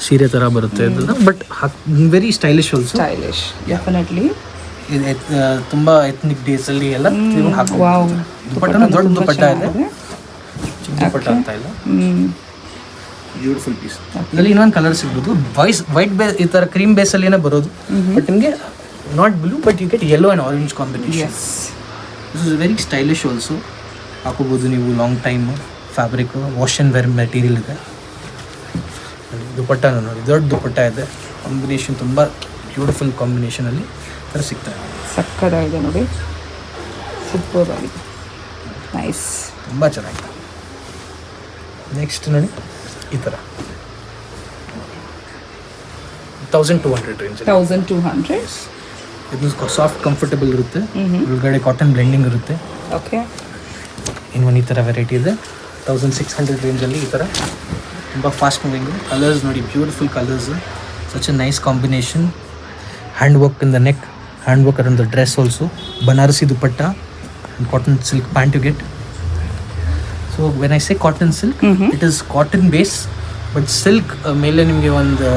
ಸೀರೆ ಥರ ಬರುತ್ತೆ ಇದೆಲ್ಲ, but very stylish also. Stylish definitely. ತುಂಬ ಎತ್ನಿಕ್ ಡೇಸಲ್ಲಿ ಎಲ್ಲ ಹಾಕೋದು. ದುಪಟ್ಟನೂ ದೊಡ್ಡ ದುಪಟ್ಟ ಇದೆ, ಚಿಕ್ಕ ದುಪಟ್ಟ ಅಂತ ಇಲ್ಲ. Beautiful piece. ಇದರಲ್ಲಿ ಇನ್ನೊಂದು ಕಲರ್ ಸಿಗ್ಬೋದು. ವೈಟ್ ಬೇಸ್ ಈ ಥರ ಕ್ರೀಮ್ ಬೇಸಲ್ಲಿನೇ ಬರೋದು. ಬಟ್ ನಿಮಗೆ not blue but you get yellow and orange combination. Yes, this is very stylish also. ಹಾಕೋಬಹುದು ನೀವು long time. Fabric wash and wear material ಇದೆ. ದುಪಟ್ಟ ನೋಡಿ, ದೊಡ್ಡ ದುಪಟ್ಟ ಇದೆ. ಕಾಂಬಿನೇಷನ್ ತುಂಬ ಬ್ಯೂಟಿಫುಲ್ ಕಾಂಬಿನೇಷನಲ್ಲಿ ಥರ ಸಿಗ್ತಾ ಇದೆ. ಸಕ್ಕದಾಗಿದೆ ನೋಡಿ, ಸೂಪರ್ ಆಗಿದೆ, ನೈಸ್, ತುಂಬ ಚೆನ್ನಾಗಿದೆ. ನೆಕ್ಸ್ಟ್ ನೋಡಿ ಈ ಥರ 1200 ರೇಂಜ್. 1200. ಇದು ಸಾಫ್ಟ್ ಕಂಫರ್ಟಬಲ್ ಇರುತ್ತೆ, ಒಳಗಡೆ ಕಾಟನ್ ಬ್ಲೆಂಡಿಂಗ್ ಇರುತ್ತೆ. ಓಕೆ, ಇನ್ನೊಂದು ಈ ಥರ ವೆರೈಟಿ ಇದೆ 1600 ರೇಂಜಲ್ಲಿ. ಈ ಥರ ತುಂಬ ಫಾಸ್ಟ್ ಮೂವಿಂಗು. ಕಲರ್ಸ್ ನೋಡಿ, beautiful colours, such A nice combination. Hand work in the neck, hand work around the dress also. Banarasi dupatta and cotton silk pant you get. So when I say cotton silk, it is cotton base, but silk ಮೇಲೆ ನಿಮಗೆ ಒಂದು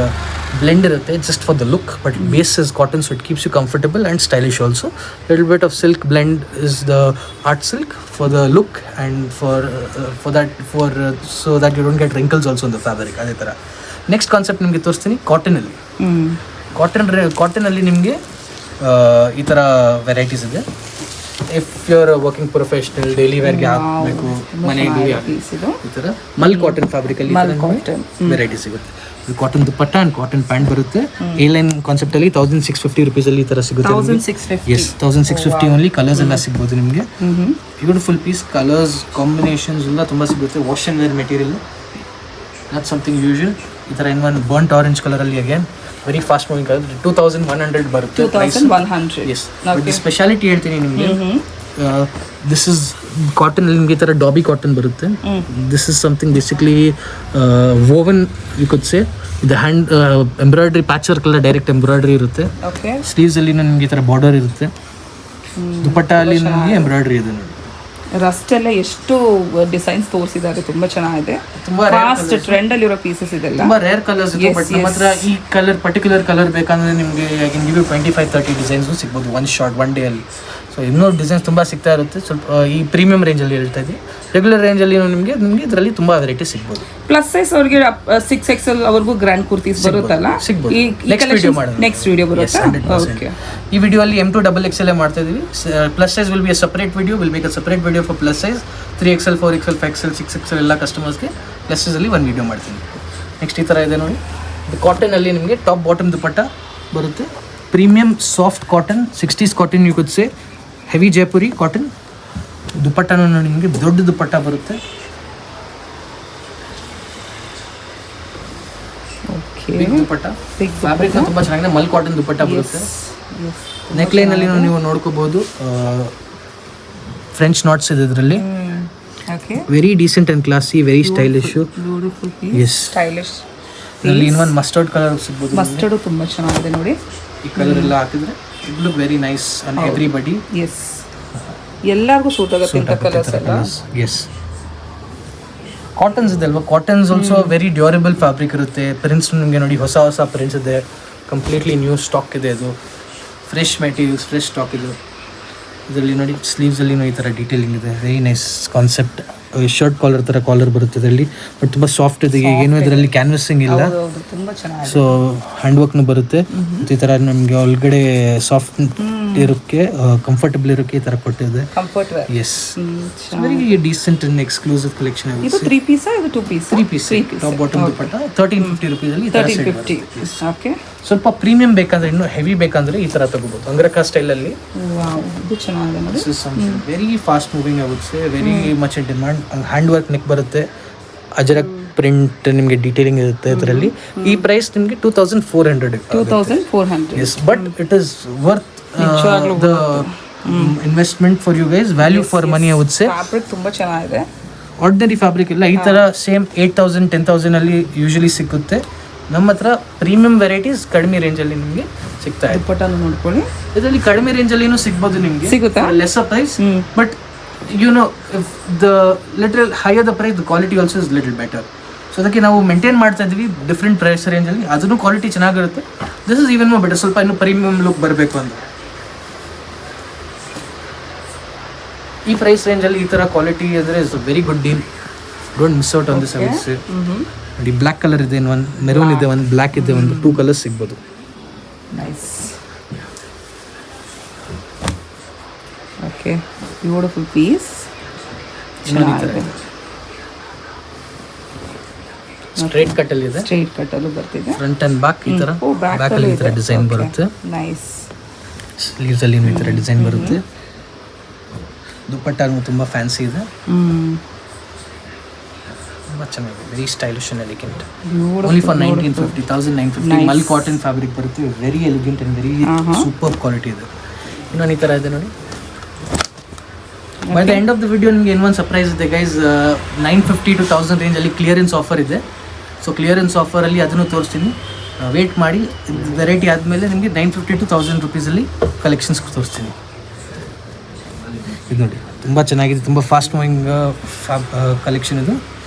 blend ಇರುತ್ತೆ just for the look, but base is cotton, so it keeps you comfortable and stylish also. Little bit of silk blend is the art silk for the look and so that you don't get wrinkles also in the fabric. ಅದೇ ಥರ ನೆಕ್ಸ್ಟ್ ಕಾನ್ಸೆಪ್ಟ್ ನಿಮಗೆ ತೋರಿಸ್ತೀನಿ. ಕಾಟನಲ್ಲಿ ಕಾಟನಲ್ಲಿ ನಿಮಗೆ ಈ ಥರ ವೆರೈಟೀಸ್ ಇದೆ. If you are working professional daily ವೇರ್ಗೆ ಹಾಕಬೇಕು, ಮನೆಗೆ ಈ ಥರ ಮಲ್ ಕಾಟನ್ ಫ್ಯಾಬ್ರಿಕಲ್ಲಿ ವೆರೈಟಿ ಸಿಗುತ್ತೆ. Cotton dupatta and cotton pant ಬರುತ್ತೆ. ಎ ಲೈನ್ ಕಾನ್ಸೆಪ್ಟಲ್ಲಿ 1650 ರುಪೀಸಲ್ಲಿ ಈ ಥರ ಸಿಗುತ್ತೆ. 1650 ಓನ್ಲಿ. ಕಲರ್ಸ್ ಎಲ್ಲ ಸಿಗ್ಬೋದು ನಿಮಗೆ. ಬ್ಯೂಟಿಫುಲ್ ಪೀಸ್, ಕಲರ್ಸ್ ಕಾಂಬಿನೇಷನ್ಸ್ ಎಲ್ಲ ತುಂಬ ಸಿಗುತ್ತೆ. Wash and wear material, not something usual. ಈ ಥರ ಇನ್ನೊಂದು ಬರ್ಂಟ್ ಆರೆಂಜ್ ಕಲರಲ್ಲಿ again very fast moving colour. 2100 ಬರುತ್ತೆ. 2100. ಎಸ್, ಬಟ್ ಸ್ಪೆಷಾಲಿಟಿ ಹೇಳ್ತೀನಿ ನಿಮಗೆ. ದಿಸ್ ಇಸ್ ಕಾಟನ್, ನಿಮಗೆ ಈ ಥರ ಡಾಬಿ ಕಾಟನ್ ಬರುತ್ತೆ. This is something basically woven you could say. ಇದು ಹ್ಯಾಂಡ್ ಎಂಬ್ರಾಯ್ಡ್ರಿ, ಪ್ಯಾಚ್ ವರ್ಕ್ ಎಲ್ಲ ಡೈರೆಕ್ಟ್ ಎಂಬ್ರಾಯ್ಡ್ರಿ ಇರುತ್ತೆ. ಸ್ಲೀವ್ಸಲ್ಲಿ ನಿಮಗೆ ಈ ಥರ ಬಾರ್ಡರ್ ಇರುತ್ತೆ. ದುಪಟ್ಟ ಅಲ್ಲಿ ನಿಮಗೆ ಎಂಬ್ರಾಯ್ಡ್ರಿ ಇದೆ ನೋಡಿ. ರಸ್ಟ್ ಎಲ್ಲ ಎಷ್ಟು ಡಿಸೈನ್ಸ್ ತೋರಿಸಿದ್ದಾರೆ, ತುಂಬಾ ಚೆನ್ನಾಗಿದೆ. ತುಂಬಾ ಫಾಸ್ಟ್ ಟ್ರೆಂಡ್ ಅಲ್ಲಿ ಇರೋ ಪೀಸಸ್ ಇದೆಲ್ಲ. ತುಂಬಾ ರೇರ್ ಕಲರ್ಸ್ ಇದೆ, ಬಟ್ ನಮ್ಮ ಹತ್ರ ಈ ಕಲರ್ ಪರ್ಟಿಕ್ಯುಲರ್ ಕಲರ್ ಬೇಕಂದ್ರೆ ನಿಮಗೆ I can give you 25-30 designs ಸಿಗ್ಬೋದು ಒನ್ ಶಾರ್ಟ್, ಒನ್ ಡೇ ಅಲ್ಲಿ. ಸೊ ಇನ್ನೂ ಡಿಸೈನ್ಸ್ ತುಂಬ ಸಿಗ್ತಾ ಇರುತ್ತೆ. ಸ್ವಲ್ಪ ಈ ಪ್ರೀಮಿಯಂ ರೇಂಜಲ್ಲಿ ಹೇಳ್ತಾ ಇದ್ದೀವಿ. ರೆಗ್ಯುಲರ್ ರೇಂಜಲ್ಲಿ ನಿಮಗೆ ಇದರಲ್ಲಿ ತುಂಬ ವೆರೈಟಿ ಸಿಗ್ಬೋದು. ಪ್ಲಸ್ ಸೈಜ್ ಅವ್ರಿಗೆ 6XL ಅವ್ರಿಗೂ ಗ್ರ್ಯಾಂಡ್ ಕುರ್ತೀಸ್ ಬರುತ್ತಲ್ಲ, ಸಿಗ್ಬೋದು. ನೆಕ್ಸ್ಟ್ ವಿಡಿಯೋ ಬರುತ್ತೆ. ಈ ವಿಡಿಯೋ ಅಲ್ಲಿ M2 XXL ಮಾಡ್ತಾ ಇದೀವಿ. Plus size will be a separate video, will make a separate video for plus size. 3XL 4XL 5XL 6XL ಎಲ್ಲ ಕಸ್ಟಮರ್ಸ್ಗೆ ಪ್ಲಸ್ ಸೈಜಲ್ಲಿ ಒಂದು ವಿಡಿಯೋ ಮಾಡ್ತೀನಿ. ನೆಕ್ಸ್ಟ್ ಈ ಥರ ಇದೆ ನೋಡಿ. ಇದು ಕಾಟನಲ್ಲಿ ನಿಮಗೆ ಟಾಪ್ ಬಾಟಮ್ ದುಪಟ್ಟ ಬರುತ್ತೆ. Premium soft cotton, 60s cotton you could say. Heavy Jaipuri cotton. ದುಪಟ್ಟನೂ ನಿಮಗೆ ದೊಡ್ಡ ದುಪಟ್ಟ ಬರುತ್ತೆ. ಬಿಗ್ ದುಪಟ್ಟ, ಫ್ಯಾಬ್ರಿಕ್ ತುಂಬ ಚೆನ್ನಾಗಿದೆ. ಮಲ್ ಕಾಟನ್ ದುಪಟ್ಟ ಬರುತ್ತೆ. ನೆಕ್ ಲೈನಲ್ಲಿ ನೀವು ನೋಡ್ಕೋಬಹುದು ಫ್ರೆಂಚ್ ನಾಟ್ಸ್ ಇದೆ ಇದರಲ್ಲಿ. Very decent and classy, very stylish. Yes, stylish. ಇಲ್ಲಿ ಇನ್ನೊಂದು ಮಸ್ಟರ್ಡ್ ಕಲರ್ ಸಿಗ್ಬೋದು. ಮಸ್ಟರ್ಡ್ ತುಂಬಾ ಚೆನ್ನಾಗಿದೆ ನೋಡಿ. ಈ ಕಲರ್ ಎಲ್ಲ ಹಾಕಿದ್ರೆ it look very nice on everybody. Yes, ಎಲ್ಲರಿಗೂ ಸೂಟ್ ಆಗುತ್ತೆ ಇಂಥ ಕಲರ್ಸ್ ಎಲ್ಲ. ಎಸ್, ಕಾಟನ್ಸ್ ಇದೆ ಅಲ್ವಾ. Cottons also very durable fabric ಇರುತ್ತೆ. ಪ್ರಿಂಟ್ಸ್ ನಿಮಗೆ ನೋಡಿ, ಹೊಸ ಹೊಸ ಪ್ರಿಂಟ್ಸ್ ಇದೆ. ಕಂಪ್ಲೀಟ್ಲಿ ನ್ಯೂ ಸ್ಟಾಕ್ ಇದೆ. ಅದು ಫ್ರೆಶ್ ಮೆಟೀರಿಯಲ್ಸ್, ಫ್ರೆಶ್ ಸ್ಟಾಕ್ ಇದು. ಇದರಲ್ಲಿ ನೋಡಿ ಸ್ಲೀವ್ಸಲ್ಲಿ ಈ ಥರ ಡೀಟೇಲಿಂಗ್ ಇದೆ. Very nice concept. Shirt collar ಥರ ಕಾಲರ್ ಬರುತ್ತೆ ಇದರಲ್ಲಿ, ಬಟ್ ತುಂಬ ಸಾಫ್ಟ್ ಇದೆ. ಏನು ಇದರಲ್ಲಿ ಕ್ಯಾನ್ವಸಿಂಗ್ ಇಲ್ಲ. ಸೊ ಹ್ಯಾಂಡ್ ವರ್ಕ್ನು ಬರುತ್ತೆ. ಮತ್ತು ಈ ಥರ ನಮಗೆ ಒಳಗಡೆ ಸಾಫ್ಟ್ ಇರೋಕ್ಕೆ, ಕಂಫರ್ಟಬಲ್ ಇರೋಕ್ಕೆ ಈ ಥರ ಕೊಟ್ಟಿದೆ. Yes, very decent and exclusive collection. ಇದು 3 ಪೀಸ್, ಇದು 2 piece. 3 piece top bottom dupatta 1350 ರುಪೀಸಲ್ಲಿ. 1350. ಓಕೆ, ಸ್ವಲ್ಪ ಪ್ರೀಮಿಯಂ ಬೇಕಂದ್ರೆ, ಇನ್ನೂ ಹೆವಿ ಬೇಕಂದ್ರೆ ಈ ಥರ ತಗೋಬೋದು. ಅಂಗ್ರಕಾ ಸ್ಟೈಲಲ್ಲಿ. ವಾವ್, ಇದು ಚೆನ್ನಾಗಿದೆ ನೋಡಿ. This is something very fast moving, I would say. Very much in demand. Hand work neck ಬರುತ್ತೆ. ಅಜರಕ್ ಪ್ರಿಂಟ್ ನಿಮಗೆ ಡೀಟೇಲಿಂಗ್ ಇರುತ್ತೆ ಇದರಲ್ಲಿ. ಈ ಪ್ರೈಸ್ ನಿಮಗೆ 2400. 2400. Yes, but it is worth the investment for you guys. Value for money, I would say. Fabric ತುಂಬಾ ಚೆನ್ನಾಗಿದೆ. ಆರ್ಡಿನರಿ ಫ್ಯಾಬ್ರಿಕ್ ಇಲ್ಲ. ಈ ಥರ ಸೇಮ್ 8000 10,000 ಅಲ್ಲಿ ಯೂಶಲಿ ಸಿಗುತ್ತೆ. ನಮ್ಮ ಹತ್ರ ಪ್ರೀಮಿಯಂ ವೆರೈಟೀಸ್ ಕಡಿಮೆ ರೇಂಜಲ್ಲಿ ನಿಮಗೆ ಸಿಗ್ತಾ ಇದೆ. ದುಪಟ್ಟನ ನೋಡ್ಕೊಳ್ಳಿ, ಇದರಲ್ಲಿ ಕಡಿಮೆ ರೇಂಜಲ್ಲಿ ಸಿಗ್ಬೋದು ನಿಮಗೆ. ಸಿಗುತ್ತಾ? Lesser price, but you know, if the little higher the price, the quality also is little better. So ಅದಕ್ಕೆ ನಾವು ಮೇಂಟೈನ್ ಮಾಡ್ತಾ ಇದ್ವಿ ಡಿಫ್ರೆಂಟ್ ಪ್ರೈಸ್ ರೇಂಜಲ್ಲಿ. ಅದನ್ನು ಕ್ವಾಲಿಟಿ ಚೆನ್ನಾಗಿರುತ್ತೆ. This is even more better. ಸ್ವಲ್ಪ ಇನ್ನೂ ಪ್ರೀಮಿಯಂ ಲುಕ್ ಬರಬೇಕು ಅಂತ ಈ ಪ್ರೈಸ್ ರೇಂಜಲ್ಲಿ ಈ ಥರ ಕ್ವಾಲಿಟಿ ಅಂದರೆ is a very good deal. Don't miss out on this. I would ಸೇ. ನೋಡಿ, ಬ್ಲ್ಯಾಕ್ ಕಲರ್ ಇದೆ, ಒಂದು ಮೆರೂನ್ ಇದೆ, ಒಂದು ಬ್ಲ್ಯಾಕ್ ಇದೆ, ಒಂದು 2 ಕಲರ್ಸ್ ಸಿಗ್ಬೋದು. Nice. Okay, beautiful piece. Straight ಕಟ್ಟಲ್ಲಿ ಇದೆ, ಸ್ಟ್ರೈಟ್ ಕಟ್ಟಲ್ಲೂ ಬರ್ತಿದೆ. ಫ್ರಂಟ್ ಅಂಡ್ ಬ್ಯಾಕ್ ಈ ಥರ, ಓ ಬ್ಯಾಕ್ ಬ್ಯಾಕಲ್ಲಿ ಈ ಥರ ಡಿಸೈನ್ ಬರುತ್ತೆ, ನೈಸ್. ಸ್ಲೀವ್ಸಲ್ಲಿ ಈ ಥರ ಡಿಸೈನ್ ಬರುತ್ತೆ. ದುಪ್ಪಟ್ಟಾನು ತುಂಬ ಫ್ಯಾನ್ಸಿ ಇದೆ, ತುಂಬ ಚೆನ್ನಾಗಿದೆ, very stylish and elegant. Only for 1950 mul cotton fabric ಬರುತ್ತೆ, very elegant and very super quality ಇದೆ. ಇನ್ನೊಂದು ಈ ಥರ ಇದೆ ನೋಡಿ. By the end of the video ನಿಮಗೆ ಇನ್ನೊಂದು ಸರ್ಪ್ರೈಸ್ ಇದೆ ಗೈಸ್. 950 to 1000 ರೇಂಜಲ್ಲಿ ಕ್ಲಿಯರೆನ್ಸ್ ಆಫರ್ ಇದೆ. ಸೊ ಕ್ಲಿಯರೆನ್ಸ್ ಆಫರಲ್ಲಿ ಅದನ್ನು ತೋರಿಸ್ತೀನಿ, ವೇಟ್ ಮಾಡಿ. ವೆರೈಟಿ ಆದಮೇಲೆ ನಿಮಗೆ 950 to 1000 ರುಪೀಸಲ್ಲಿ ಕಲೆಕ್ಷನ್ಸ್ ತೋರಿಸ್ತೀನಿ. ಇದು ನೋಡಿ, ತುಂಬ ಚೆನ್ನಾಗಿದೆ, ತುಂಬ ಫಾಸ್ಟ್ ಮೂವಿಂಗ್ ಕಲೆಕ್ಷನ್ ಇದು.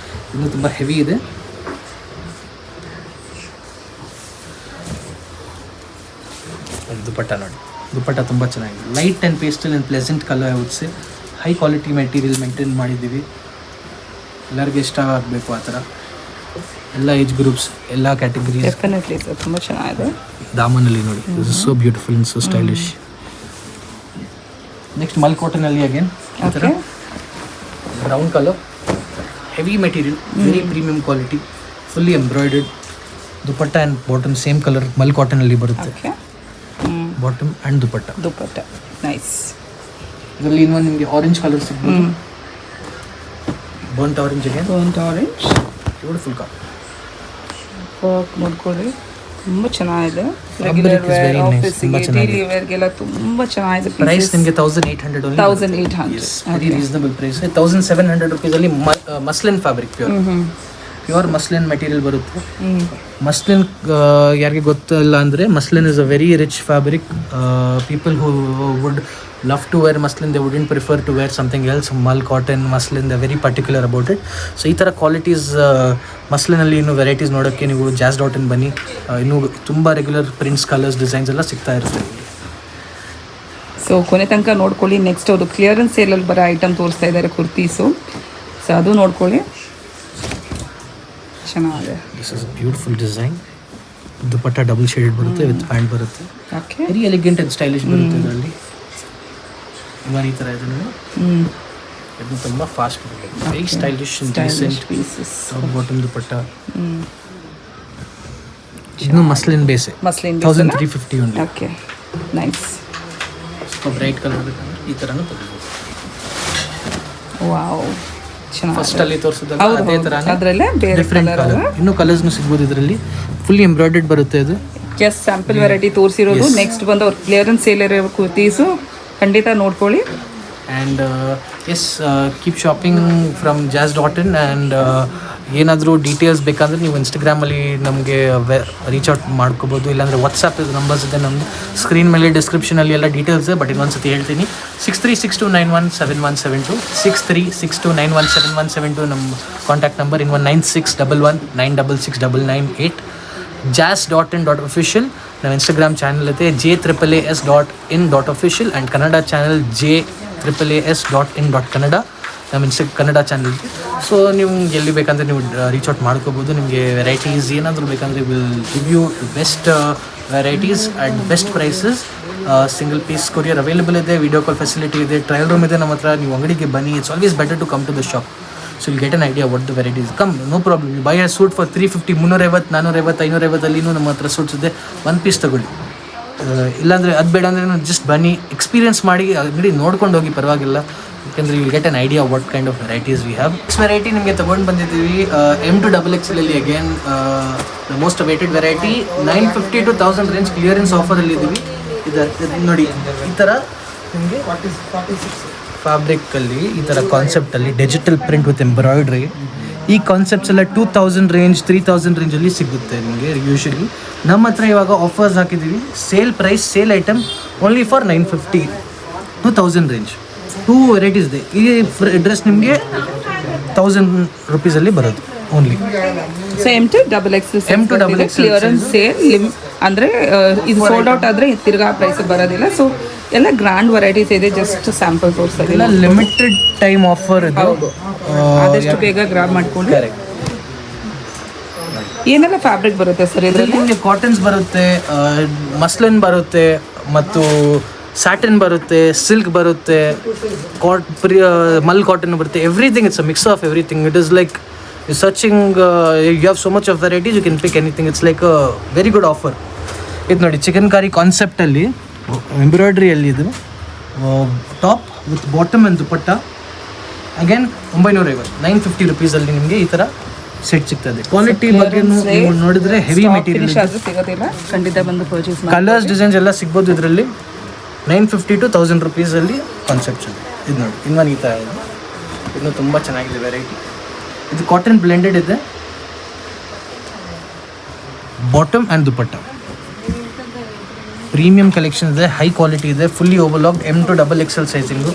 ಇನ್ನೂ ತುಂಬ ಹೆವಿ ಇದೆ. ದುಪ್ಪಟ್ಟ ನೋಡಿ, ದುಪ್ಪಟ್ಟ ತುಂಬ ಚೆನ್ನಾಗಿದೆ, light and pastel and pleasant colour ಔಟ್ಸೆ, ಹೈ ಕ್ವಾಲಿಟಿ ಮೆಟೀರಿಯಲ್ ಮೇಂಟೈನ್ ಮಾಡಿದ್ದೀವಿ. ಎಲ್ಲರಿಗೂ ಇಷ್ಟ ಆಗಬೇಕು ಆ ಥರ, ಎಲ್ಲ ಏಜ್ ಗ್ರೂಪ್ಸ್, ಎಲ್ಲ ಕ್ಯಾಟಗರೀಸ್. ಡೆಫಿನೆಟ್ಲಿ ಸರ್, ತುಂಬ ಚೆನ್ನಾಗಿದೆ. ದಾಮನಲ್ಲಿ ನೋಡಿ, this is so beautiful and so stylish. Next mul ಕಾಟನಲ್ಲಿ ಅಗೇನ್ ಈ ಥರ brown colour, heavy material, very premium quality, fully embroidered. Dupatta and bottom same colour mul ಕಾಟನಲ್ಲಿ ಬರುತ್ತೆ, ಬಾಟಮ್ ಆ್ಯಂಡ್ ದುಪ್ಪಟ್ಟ. ನೈಸ್. ಇದರಲ್ಲಿ ಇನ್ನೊಂದು ನಿಮಗೆ ಆರೆಂಜ್ ಕಲರ್ ಸಿಗ್ಬೋದು, ಬರ್ಂಟ್ ಆರೆಂಜ್ಗೆ, ಬ್ಯೂಟಿಫುಲ್ ಕಲರ್. ವರ್ಕ್ ನೋಡ್ಕೊಳ್ಳಿ, ತುಂಬ ಚೆನ್ನಾಗಿದೆ. ರೆಗ್ಯುಲರ್ ವೇರ್, ಆಫೀಸಿಗೆ, ಡೈಲಿ ವೇರ್ಗೆಲ್ಲ ತುಂಬ ಚೆನ್ನಾಗಿದೆ. ಪ್ರೈಸ್ ನಿಮಗೆ 1800 ಓನ್ಲಿ. 1800 very reasonable price. 1700 ರುಪೀಸಲ್ಲಿ muslin fabric, pure muslin material ಬರುತ್ತೆ. ಮಸ್ಲಿನ್ ಯಾರಿಗೆ ಗೊತ್ತಿಲ್ಲ ಅಂದರೆ, muslin is a very rich fabric. People who would love to wear muslin, they wouldn't prefer to wear something else. Mull cotton, muslin, they're very particular about it. So ಈ ಥರ ಕ್ವಾಲಿಟೀಸ್ ಮಸ್ಲಿನಲ್ಲಿ ಇನ್ನೂ ವೆರೈಟೀಸ್ ನೋಡೋಕ್ಕೆ ನೀವು JazzDotIn ಬನ್ನಿ. ಇನ್ನೂ ತುಂಬ ರೆಗ್ಯುಲರ್ ಪ್ರಿಂಟ್ಸ್, ಕಲರ್ಸ್, ಡಿಸೈನ್ಸ್ ಎಲ್ಲ ಸಿಗ್ತಾ ಇರುತ್ತೆ. ಸೊ ಕೊನೆ ತನಕ ನೋಡ್ಕೊಳ್ಳಿ. ನೆಕ್ಸ್ಟ್ ಅವರು ಕ್ಲಿಯರೆನ್ಸ್ ಸೇಲಲ್ಲಿ ಬರೋ ಐಟಮ್ ತೋರಿಸ್ತಾ ಇದ್ದಾರೆ, ಕುರ್ತೀಸು. ಸೊ ಅದು ನೋಡ್ಕೊಳ್ಳಿ, ಚೆನ್ನಾಗಿದೆ. This is a beautiful design. Dupatta double shaded ಬರುತ್ತೆ, ವಿತ್ ಪ್ಯಾಂಟ್ ಬರುತ್ತೆ, ವೆರಿ ಎಲಿಗೆಂಟ್ ಆ್ಯಂಡ್ ಸ್ಟೈಲಿಶ್ ಬರುತ್ತೆ ಇದರಲ್ಲಿ. ಇವಾಗ ಈ ಥರ ಇದೆ ನೋಡಿ, ಇದು ತುಂಬ ಫಾಸ್ಟ್ ಬರುತ್ತೆ, very stylish and decent top bottom dupatta. ಇನ್ನು ಮಸ್ಲಿನ್ ಬೇಸೆ, 1350 ಓನ್ಲಿ. Okay, nice. ಸ್ವಲ್ಪ ಬ್ರೈಟ್ ಕಲರ್ ಬೇಕಂದ್ರೆ ಈ ಥರನೂ ತಗೋಬೋದು. ವಾವ್, ಚೆನ್ನಾಗಿ. ಫಸ್ಟಲ್ಲಿ ತೋರಿಸಿದಾಗ ಅದೇ ಥರ ಅದರಲ್ಲೇ ಬೇರೆ ಡಿಫ್ರೆಂಟ್ ಕಲರ್, ಇನ್ನೂ ಕಲರ್ಸ್ನು ಸಿಗ್ಬೋದು ಇದರಲ್ಲಿ. ಫುಲ್ಲಿ ಎಂಬ್ರಾಯ್ಡರ್ಡ್ ಬರುತ್ತೆ ಇದು. ಜಸ್ಟ್ ಸ್ಯಾಂಪಲ್ ವೆರೈಟಿ ತೋರಿಸಿರೋದು. ನೆಕ್ಸ್ಟ್ ಬಂದು ಅವ್ರು ಕ್ಲಿಯರೆನ್ಸ್ ಸೇಲ್ ಇರೋ ಕುರ್ತೀಸು ಖಂಡಿತ ನೋಡ್ಕೊಳ್ಳಿ. And yes, keep shopping from JazzDotIn. And ಏನಾದರೂ ಡೀಟೇಲ್ಸ್ ಬೇಕಂದರೆ ನೀವು ಇನ್ಸ್ಟಾಗ್ರಾಮಲ್ಲಿ ನಮಗೆ ರೀಚ್ ಔಟ್ ಮಾಡ್ಕೋಬೋದು, ಇಲ್ಲಾಂದರೆ ವಾಟ್ಸಪ್ ನಂಬರ್ಸ್ ಇದೆ ನಮ್ಮದು, ಸ್ಕ್ರೀನ್ ಮೇಲೆ ಡಿಸ್ಕ್ರಿಪ್ಷನಲ್ಲಿ ಎಲ್ಲ ಡೀಟೇಲ್ಸ್ ಇದೆ. ಬಟ್ ಇನ್ನೊಂದು ಸತಿ ಹೇಳ್ತೀನಿ, 6362917172, 6362917172 ನಮ್ಮ ಕಾಂಟ್ಯಾಕ್ಟ್ ನಂಬರ್. ಇನ್ನೊಂದು 9611966998. JazzDotIn.official ನಮ್ಮ ಇನ್ಸ್ಟಾಗ್ರಾಮ್ ಚಾನಲ್ ಐತೆ, JAAAS.in.official and Kannada channel JAAAS.in.kannada ನಮ್ಮ ಕನ್ನಡ ಚಾನಲ್. ಸೊ ನೀವು ಎಲ್ಲಿ ಬೇಕಂದರೆ ನೀವು ರೀಚ್ ಔಟ್ ಮಾಡ್ಕೋಬೋದು. ನಿಮಗೆ ವೆರೈಟೀಸ್ ಏನಾದರೂ ಬೇಕಂದರೆ will give you best varieties at best prices. Single piece courier available ಇದೆ, ವಿಡಿಯೋ ಕಾಲ್ ಫೆಸಿಲಿಟಿ ಇದೆ, ಟ್ರಯಲ್ ರೂಮ್ ಇದೆ ನಮ್ಮ ಹತ್ರ. ನೀವು ಅಂಗಡಿಗೆ ಬನ್ನಿ, it's always better to come to the shop. So will get an idea what the varieties. Come, no problem. You buy a suit for 350, 350, 450, 550 ನಮ್ಮ ಹತ್ರ ಸೂಟ್ಸ್ ಇದೆ. ಒಂದು ಪೀಸ್ ತೊಗೊಳ್ಳಿ. ಇಲ್ಲಾಂದರೆ ಅದು ಬೇಡ ಅಂದರೆ ಜಸ್ಟ್ ಬನ್ನಿ, ಎಕ್ಸ್ಪೀರಿಯನ್ಸ್ ಮಾಡಿ, ಅಂಗಡಿ ನೋಡ್ಕೊಂಡು ಹೋಗಿ, ಪರವಾಗಿಲ್ಲ. ಯಾಕೆಂದರೆ you get an idea what kind of varieties we have. Next variety ನಿಮಗೆ ತೊಗೊಂಡು ಬಂದಿದ್ದೀವಿ M2XXL again the most awaited variety. 950 to 1000 range clearance ಆಫರಲ್ಲಿ ಇದ್ದೀವಿ. ಇದು ನೋಡಿ, ಈ ಥರ ನಿಮಗೆ ಫ್ಯಾಬ್ರಿಕ್ಕಲ್ಲಿ ಈ ಥರ ಕಾನ್ಸೆಪ್ಟಲ್ಲಿ ಡಿಜಿಟಲ್ ಪ್ರಿಂಟ್ ವಿತ್ ಎಂಬ್ರಾಯ್ಡ್ರಿ. ಈ ಕಾನ್ಸೆಪ್ಟ್ಸ್ ಎಲ್ಲ 2000 ರೇಂಜ್, 3000 ರೇಂಜಲ್ಲಿ ಸಿಗುತ್ತೆ ನಿಮಗೆ ಯೂಶಲಿ. ನಮ್ಮ ಹತ್ರ ಇವಾಗ ಆಫರ್ಸ್ ಹಾಕಿದ್ದೀವಿ. Sale price, sale item only for 950 to 1000 range. 2 varieties ಇದೆ. ಈ ಡ್ರೆಸ್ ನಿಮಗೆ 1000 ರುಪೀಸಲ್ಲಿ ಬರೋದು only. So M2XXL clearance sale ಅಂದರೆ ಇದು ಸೋಲ್ಡ್ ಔಟ್ ಆದರೆ ತಿರ್ಗಾ ಪ್ರೈಸ್ ಬರೋದಿಲ್ಲ. ಸೊ ಎಲ್ಲ ಗ್ರ್ಯಾಂಡ್ ವೆರೈಟೀಸ್ ಇದೆ, ಜಸ್ಟ್ ಸ್ಯಾಂಪಲ್ ತೋರಿಸ್ತಾ ಇಲ್ಲ. ಲಿಮಿಟೆಡ್ ಟೈಮ್ ಆಫರ್ ಇದು, ಆದಷ್ಟು ಬೇಗ ಗ್ರಾಬ್ ಮಾಡ್ಕೊಂಡು. ಏನೆಲ್ಲ ಫ್ಯಾಬ್ರಿಕ್ ಬರುತ್ತೆ ಸರ್ ಇದರಲ್ಲಿ? ನಿಮಗೆ ಕಾಟನ್ಸ್ ಬರುತ್ತೆ, ಮಸ್ಲಿನ್ ಬರುತ್ತೆ, ಮತ್ತು ಸ್ಯಾಟಿನ್ ಬರುತ್ತೆ, ಸಿಲ್ಕ್ ಬರುತ್ತೆ, ಮಲ್ ಕಾಟನ್ ಬರುತ್ತೆ. Everything, it's a mix of everything. It is like you searching you have so much of varieties, you can pick anything. It's like a very good offer. ಇದು ನೋಡಿ ಚಿಕನ್ ಕಾರಿ ಕಾನ್ಸೆಪ್ಟಲ್ಲಿ ಎಂಬ್ರಾಯ್ಡ್ರಿಯಲ್ಲಿ ಇದು top with bottom and dupatta. Again 950 950 ರುಪೀಸಲ್ಲಿ ನಿಮಗೆ ಈ ಥರ ಸೆಟ್ ಸಿಗ್ತದೆ. ಕ್ವಾಲಿಟಿ ಬಗ್ಗೆ ನೀವು ನೋಡಿದ್ರೆ ಹೆವಿ ಮೆಟೀರಿಯಲ್, ಸಿಗೋದಿಲ್ಲ, ಖಂಡಿತ ಬಂದು ಪರ್ಚೇಸ್ ಮಾಡಿ. ಕಲರ್ಸ್ ಡಿಸೈನ್ಸ್ ಎಲ್ಲ ಸಿಗ್ಬೋದು ಇದರಲ್ಲಿ. 950 to 1000 ರುಪೀಸಲ್ಲಿ ಕಾನ್ಸೆಪ್ಟ್ಸ್ ಇದೆ. ಇದು ನೋಡಿ ಇನ್ನೊಂದು ಈ ಥರ ಇದೆ, ಇನ್ನೂ ತುಂಬ ಚೆನ್ನಾಗಿದೆ ವೆರೈಟಿ. ಇದು ಕಾಟನ್ ಬ್ಲೆಂಡೆಡ್ ಇದೆ, bottom and dupatta. Premium collection ಇದೆ, ಹೈ ಕ್ವಾಲಿಟಿ ಇದೆ, fully overlocked, M to XXL sizing,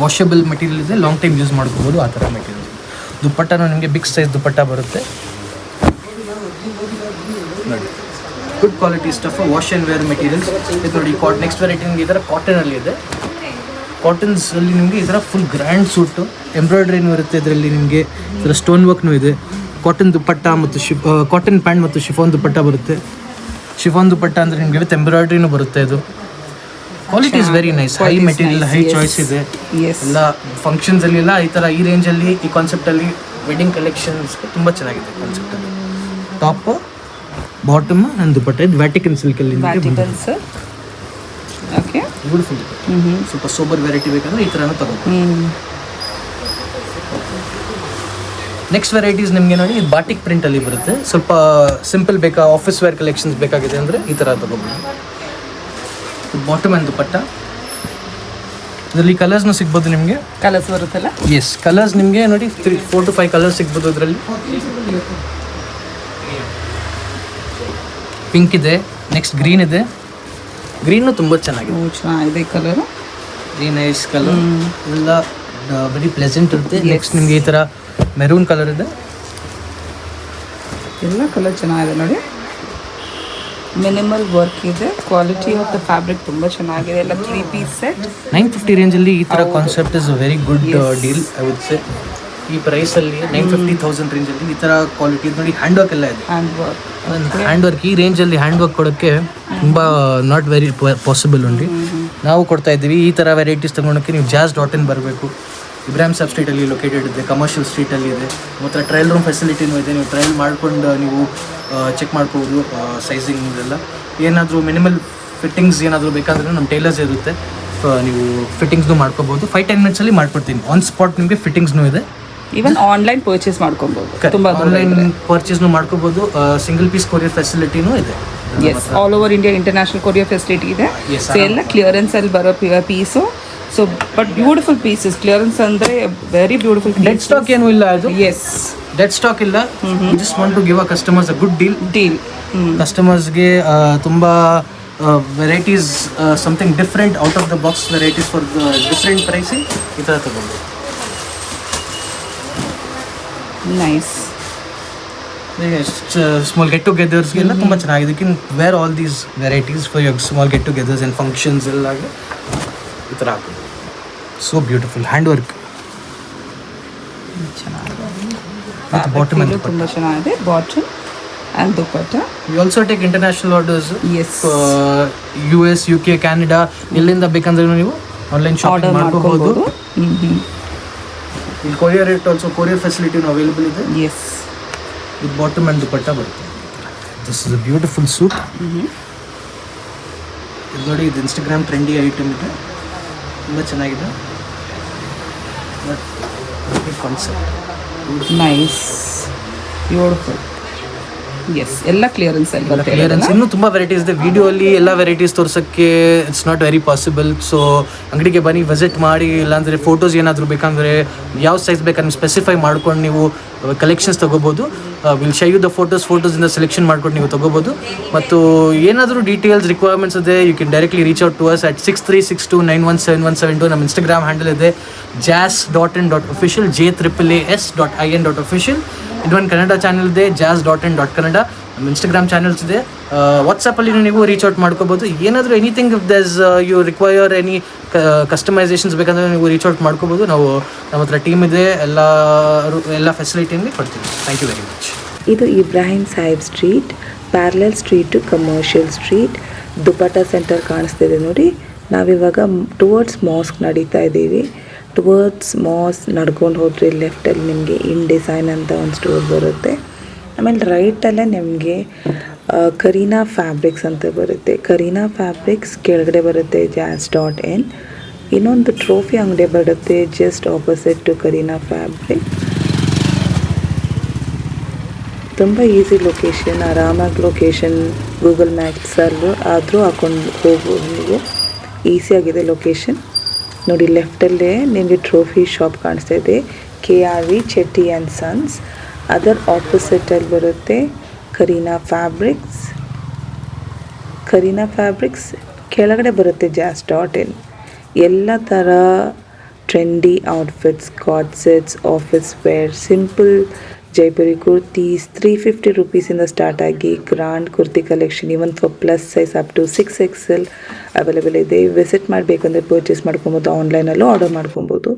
washable material ಇದೆ, ಲಾಂಗ್ ಟೈಮ್ ಯೂಸ್ ಮಾಡ್ಕೋಬೋದು ಆ ಥರ ಮೆಟೀರಿಯಲ್. ದುಪ್ಪಟ್ಟನೂ ನಿಮಗೆ ಬಿಗ್ ಸೈಜ್ ದುಪ್ಪಟ್ಟ ಬರುತ್ತೆ ನೋಡಿ. Good quality stuff, wash and wear materials. ಇದು ನೋಡಿ ನೆಕ್ಸ್ಟ್ ವೆರೈಟಿ ನಿಮಗೆ ಈ ಥರ ಕಾಟನಲ್ಲಿ ಇದೆ. ಕಾಟನ್ಸಲ್ಲಿ ನಿಮಗೆ ಈ ಥರ ಫುಲ್ ಗ್ರ್ಯಾಂಡ್ ಸೂಟು, ಎಂಬ್ರಾಯ್ಡ್ರಿನೂ ಇರುತ್ತೆ ಇದರಲ್ಲಿ, ನಿಮಗೆ ಈ ಥರ ಸ್ಟೋನ್ ವರ್ಕ್ನೂ ಇದೆ. ಕಾಟನ್ ದುಪ್ಪಟ್ಟ ಮತ್ತು ಕಾಟನ್ ಪ್ಯಾಂಟ್ ಮತ್ತು ಶಿಫಾನ್ ದುಪ್ಪಟ್ಟ ಬರುತ್ತೆ. ಶಿಫಾನ್ ದುಪ್ಪಟ್ಟ ಅಂದರೆ ನಿಮಗೆ ವಿತ್ ಎಂಬ್ರಾಯ್ಡ್ರಿನೂ ಬರುತ್ತೆ. ಇದು quality is very nice, high material, high choice ಇದೆ. ಎಲ್ಲ ಫಂಕ್ಷನ್ಸಲ್ಲಿ ಎಲ್ಲ ಈ ಥರ ಈ ರೇಂಜಲ್ಲಿ ಈ ಕಾನ್ಸೆಪ್ಟಲ್ಲಿ ವೆಡ್ಡಿಂಗ್ ಕಲೆಕ್ಷನ್ಸ್ ತುಂಬ ಚೆನ್ನಾಗಿದೆ ಕಾನ್ಸೆಪ್ಟಲ್ಲಿ. Top bottom and dupatta. ಇದು ವ್ಯಾಟಿಕನ್ ಸಿಲ್ಕಲ್ಲಿ ಓಕೆ, ಬ್ಯೂಟಿಫುಲ್. ಸ್ವಲ್ಪ ಸೋಬರ್ ವೆರೈಟಿ ಬೇಕಂದ್ರೆ ಈ ಥರನೂ ತಗೋಬೋದು. ನೆಕ್ಸ್ಟ್ ವೆರೈಟೀಸ್ ನಿಮಗೆ ನೋಡಿ ಇದು ಬಾಟಿಕ್ ಪ್ರಿಂಟಲ್ಲಿ ಬರುತ್ತೆ. ಸ್ವಲ್ಪ ಸಿಂಪಲ್ ಬೇಕಾ, ಆಫೀಸ್ ವೇರ್ ಕಲೆಕ್ಷನ್ಸ್ ಬೇಕಾಗಿದೆ ಅಂದರೆ ಈ ಥರ ತಗೋಬೋದು. Bottom and dupatta. ಇದರಲ್ಲಿ ಕಲರ್ಸ್ನೂ ಸಿಗ್ಬೋದು ನಿಮಗೆ. ಕಲರ್ಸ್ ಬರುತ್ತಲ್ಲ? ಎಸ್, ಕಲರ್ಸ್ ನಿಮಗೆ ನೋಡಿ 4 to 5 ಕಲರ್ಸ್ ಸಿಗ್ಬೋದು ಇದರಲ್ಲಿ. ಪಿಂಕ್ ಇದೆ, ನೆಕ್ಸ್ಟ್ ಗ್ರೀನ್ ಇದೆ. ಗ್ರೀನು ತುಂಬ ಚೆನ್ನಾಗಿದೆ, ಚೆನ್ನಾಗಿದೆ ಕಲರ್, ವೆರಿ ನೈಸ್ ಕಲರ್, ಎಲ್ಲ ವೆರಿ ಪ್ಲೆಸೆಂಟ್ ಇರುತ್ತೆ. ನೆಕ್ಸ್ಟ್ ನಿಮಗೆ ಈ ಥರ ಮೆರೂನ್ ಕಲರ್ ಇದೆ. ಎಲ್ಲ ಕಲರ್ ಚೆನ್ನಾಗಿದೆ ನೋಡಿ. ಮಿನಿಮಲ್ ವರ್ಕ್ ಇದೆ, ಕ್ವಾಲಿಟಿ ಆಫ್ ದ ಫ್ಯಾಬ್ರಿಕ್ ತುಂಬ ಚೆನ್ನಾಗಿದೆ. ಎಲ್ಲ 3 piece ಸೆಟ್ 950 ರೇಂಜಲ್ಲಿ ಈ ಥರ concept is very good deal I would ಸೇ. ಈ ಪ್ರೈಸಲ್ಲಿ 950,000 ರೇಂಜಲ್ಲಿ ಈ ಥರ ಕ್ವಾಲಿಟಿ ನೋಡಿ. ಹ್ಯಾಂಡ್ ವರ್ಕ್ ಎಲ್ಲ ಇದೆ, ಹ್ಯಾಂಡ್ ವರ್ಕ್ ಈ ರೇಂಜಲ್ಲಿ ಹ್ಯಾಂಡ್ ವರ್ಕ್ ಕೊಡೋಕ್ಕೆ ತುಂಬ ನಾಟ್ ವೆರಿ ಪಾಸಿಬಲ್ ಉಂಟು. ನಾವು ಕೊಡ್ತಾ ಇದ್ದೀವಿ ಈ ಥರ ವೆರೈಟೀಸ್ ತೊಗೊಳಕ್ಕೆ. ನೀವು jazz.in ಬರಬೇಕು. ಇಬ್ರಾಹಿಂ ಸಾಬ್ ಸ್ಟ್ರೀಟಲ್ಲಿ ಲೊಕೇಟೆಡ್ ಇದೆ, ಕಮರ್ಷಿಯಲ್ ಸ್ಟ್ರೀಟಲ್ಲಿ ಇದೆ. ಮತ್ತು ಟ್ರಯಲ್ ರೂಮ್ ಫೆಸಿಲಿಟಿನೂ ಇದೆ, ನೀವು ಟ್ರಯಲ್ ಮಾಡ್ಕೊಂಡು ನೀವು ಚೆಕ್ ಮಾಡ್ಕೋಬೋದು ಸೈಜಿಂಗ್ ಎಲ್ಲ. ಏನಾದರೂ ಮಿನಿಮಲ್ ಫಿಟ್ಟಿಂಗ್ಸ್ ಏನಾದರೂ ಬೇಕಾದ್ರೆ ನಮ್ಮ ಟೈಲರ್ಸ್ ಇರುತ್ತೆ, ನೀವು ಫಿಟ್ಟಿಂಗ್ಸ್ನು ಮಾಡ್ಕೋಬೋದು. 5-10 ಮಿನಿಟ್ಸಲ್ಲಿ ಮಾಡ್ಕೊಡ್ತೀನಿ. ಆನ್ ಸ್ಪಾಟ್ ನಿಮಗೆ ಫಿಟ್ಟಿಂಗ್ಸ್ನೂ ಇದೆ. ಈವನ್ ಆನ್ಲೈನ್ ಪರ್ಚೇಸ್ ಮಾಡ್ಕೊಬೋದು, ತುಂಬ ಆನ್ಲೈನ್ ಪರ್ಚೇಸ್ನು ಮಾಡ್ಕೋಬೋದು. ಸಿಂಗಲ್ ಪೀಸ್ ಕೊರಿಯರ್ ಫೆಸಿಲಿಟಿನೂ ಇದೆ. Yes, all over India international courier facility ಇದೆ. ಸೊ ಎಲ್ಲ ಕ್ಲಿಯರೆನ್ಸಲ್ಲಿ ಬರೋ piece. So but beautiful pieces, clearance ಅಂದರೆ ವೆರಿ ಬ್ಯೂಟಿಫುಲ್. ಡೆಡ್ ಸ್ಟಾಕ್ ಏನೂ ಇಲ್ಲ ಅದು. ಎಸ್, ಡೆಡ್ ಸ್ಟಾಕ್ ಇಲ್ಲ. Just want to give a customers a good deal. ಕಸ್ಟಮರ್ಸ್ಗೆ ತುಂಬ varieties, something different out of the box varieties for different pricing ಈ ಥರ ತಗೊಂಡು. ನೈಸ್. ಸ್ಮಾಲ್ ಗೆಟ್ ಟುಗೆದರ್ಸ್ಗೆಲ್ಲ ತುಂಬ ಚೆನ್ನಾಗಿದೆ. Can wear all these varieties for your small get togethers and functions ಎಲ್ಲ ಈ ಥರ ಹಾಕೋದು. So beautiful hand work. Bottom ತುಂಬ ಚೆನ್ನಾಗಿದೆ, bottom and dupatta. We also take international orders. Yes, US, UK, Canada ಎಲ್ಲಿಂದ ಬೇಕಂದ್ರೆ ನೀವು ಆನ್ಲೈನ್ ಶಾಪಿಂಗ್ ಮಾಡ್ಕೋಬೋದು. ಇಲ್ಲಿ ಕೊರಿಯರ್ ರೇಟ್ ಆಲ್ಸೋ ಕೊರಿಯರ್ ಫೆಸಿಲಿಟಿನೂ ಅವೈಲೇಬಲ್ ಇದೆ. Yes, with bottom and dupatta ಬರುತ್ತೆ. This is a beautiful suit. ಇದು ನೋಡಿ, ಇದು ಇನ್ಸ್ಟಾಗ್ರಾಮ್ ಟ್ರೆಂಡಿ ಐಟಮ್ ಇದೆ, ತುಂಬ ಚೆನ್ನಾಗಿದೆ. Concept nice, beautiful. ಎಸ್, ಎಲ್ಲ ಕ್ಲಿಯರೆನ್ಸ್ ಅಲ್ಲಿ ಬರುತ್ತೆ. ಕ್ಲಿಯರೆನ್ಸ್ ಇನ್ನೂ ತುಂಬ ವೆರೈಟೀಸ್ ಇದೆ. ವಿಡಿಯೋಲಿ ಎಲ್ಲ ವೆರೈಟೀಸ್ ತೋರ್ಸೋಕ್ಕೆ it's not very possible. So ಅಂಗಡಿಗೆ ಬನ್ನಿ, ವಿಸಿಟ್ ಮಾಡಿ. ಇಲ್ಲಾಂದರೆ ಫೋಟೋಸ್ ಏನಾದರೂ ಬೇಕಂದರೆ ಯಾವ ಸೈಜ್ ಬೇಕಂದ್ರೆ ಸ್ಪೆಸಿಫೈ ಮಾಡ್ಕೊಂಡು ನೀವು ಕಲೆಕ್ಷನ್ಸ್ ತೊಗೋಬೋದು. ವಿಲ್ ಶೋ ಯು ದ ಫೋಟೋಸಿಂದ ಸೆಲೆಕ್ಷನ್ ಮಾಡ್ಕೊಂಡು ನೀವು ತೊಗೋಬೋದು. ಮತ್ತು ಏನಾದರೂ ಡೀಟೇಲ್ಸ್ ರಿಕ್ವೈರ್ಮೆಂಟ್ಸ್ ಇದೆ, you can directly reach out to us at 6362917172. ನಮ್ಮ ಇನ್ಸ್ಟಾಗ್ರಾಮ್ ಹ್ಯಾಂಡಲ್ ಇದೆ jazz.in.official, JAAAS.in.official. ಇದೊಂದು ಕನ್ನಡ ಚಾನಲ್ ಇದೆ, jazz.in.kannada. ನಮ್ಮ ಇನ್ಸ್ಟಾಗ್ರಾಮ್ ಚಾನಲ್ಸ್ ಇದೆ. ವಾಟ್ಸಪ್ಪಲ್ಲಿ ನೀವು ರೀಚ್ ಔಟ್ ಮಾಡ್ಕೋಬೋದು. ಏನಾದರೂ anything if thus you require any customisations ಬೇಕಂದರೆ ನೀವು ರೀಚ್ ಔಟ್ ಮಾಡ್ಕೋಬೋದು. ನಮ್ಮ ಹತ್ರ ಟೀಮ್ ಇದೆ, ಎಲ್ಲ ಫೆಸಿಲಿಟಿಯಲ್ಲಿ ಕೊಡ್ತೀವಿ. Thank you very much. ಇದು Ibrahim Sahib street, parallel street to commercial street. Dupatta centre ಕಾಣಿಸ್ತಿದೆ ನೋಡಿ. ನಾವಿವಾಗ ಟುವರ್ಡ್ಸ್ ಮಾಸ್ಕ್ ನಡೀತಾ ಇದ್ದೀವಿ. ಟುವರ್ಡ್ಸ್ ಮಾಸ್ ನಡ್ಕೊಂಡು ಹೋದರೆ ಲೆಫ್ಟಲ್ಲಿ ನಿಮಗೆ ಇನ್ ಡಿಸೈನ್ ಅಂತ ಒಂದು ಸ್ಟೋರ್ ಬರುತ್ತೆ. ಆಮೇಲೆ ರೈಟಲ್ಲೇ ನಿಮಗೆ ಕರೀನಾ ಫ್ಯಾಬ್ರಿಕ್ಸ್ ಅಂತ ಬರುತ್ತೆ. ಕರೀನಾ ಫ್ಯಾಬ್ರಿಕ್ಸ್ ಕೆಳಗಡೆ ಬರುತ್ತೆ jazz.in. ಇನ್ನೊಂದು ಟ್ರೋಫಿ ಅಂಗಡಿ ಬರುತ್ತೆ just opposite to Kareena fabric. ತುಂಬ ಈಸಿ ಲೊಕೇಶನ್, ಆರಾಮಾಗಿ ಲೊಕೇಶನ್ ಗೂಗಲ್ ಮ್ಯಾಪ್ಸಲ್ಲೂ ಆದರೂ ಹಾಕೊಂಡು ಹೋಗ್ಬೋದು ನೀವು. ಈಸಿಯಾಗಿದೆ ಲೊಕೇಶನ್. ನೋಡಿ ಲೆಫ್ಟಲ್ಲೇ ನಿಮಗೆ ಟ್ರೋಫಿ ಶಾಪ್ ಕಾಣಿಸ್ತಾ ಇದೆ, KRV ಚೆಟ್ಟಿ ಆ್ಯಂಡ್ ಸನ್ಸ್. ಅದರ್ ಆಪೋಸಿಟಲ್ಲಿ ಬರುತ್ತೆ ಕರೀನಾ ಫ್ಯಾಬ್ರಿಕ್ಸ್. ಕರೀನಾ ಫ್ಯಾಬ್ರಿಕ್ಸ್ ಕೆಳಗಡೆ ಬರುತ್ತೆ jazz.in. ಎಲ್ಲ ಥರ trendy outfits, cord sets, office wear, simple Jaipuri kurtis 350 ರೂಪೀಸಿಂದ ಸ್ಟಾರ್ಟ್ ಆಗಿ grand kurti collection even for plus size up to 6XL available ಇದೆ. ವಿಸಿಟ್ ಮಾಡಬೇಕಂದ್ರೆ ಪರ್ಚೇಸ್ ಮಾಡ್ಕೊಬೋದು, ಆನ್ಲೈನಲ್ಲೂ ಆರ್ಡರ್ ಮಾಡ್ಕೊಬೋದು.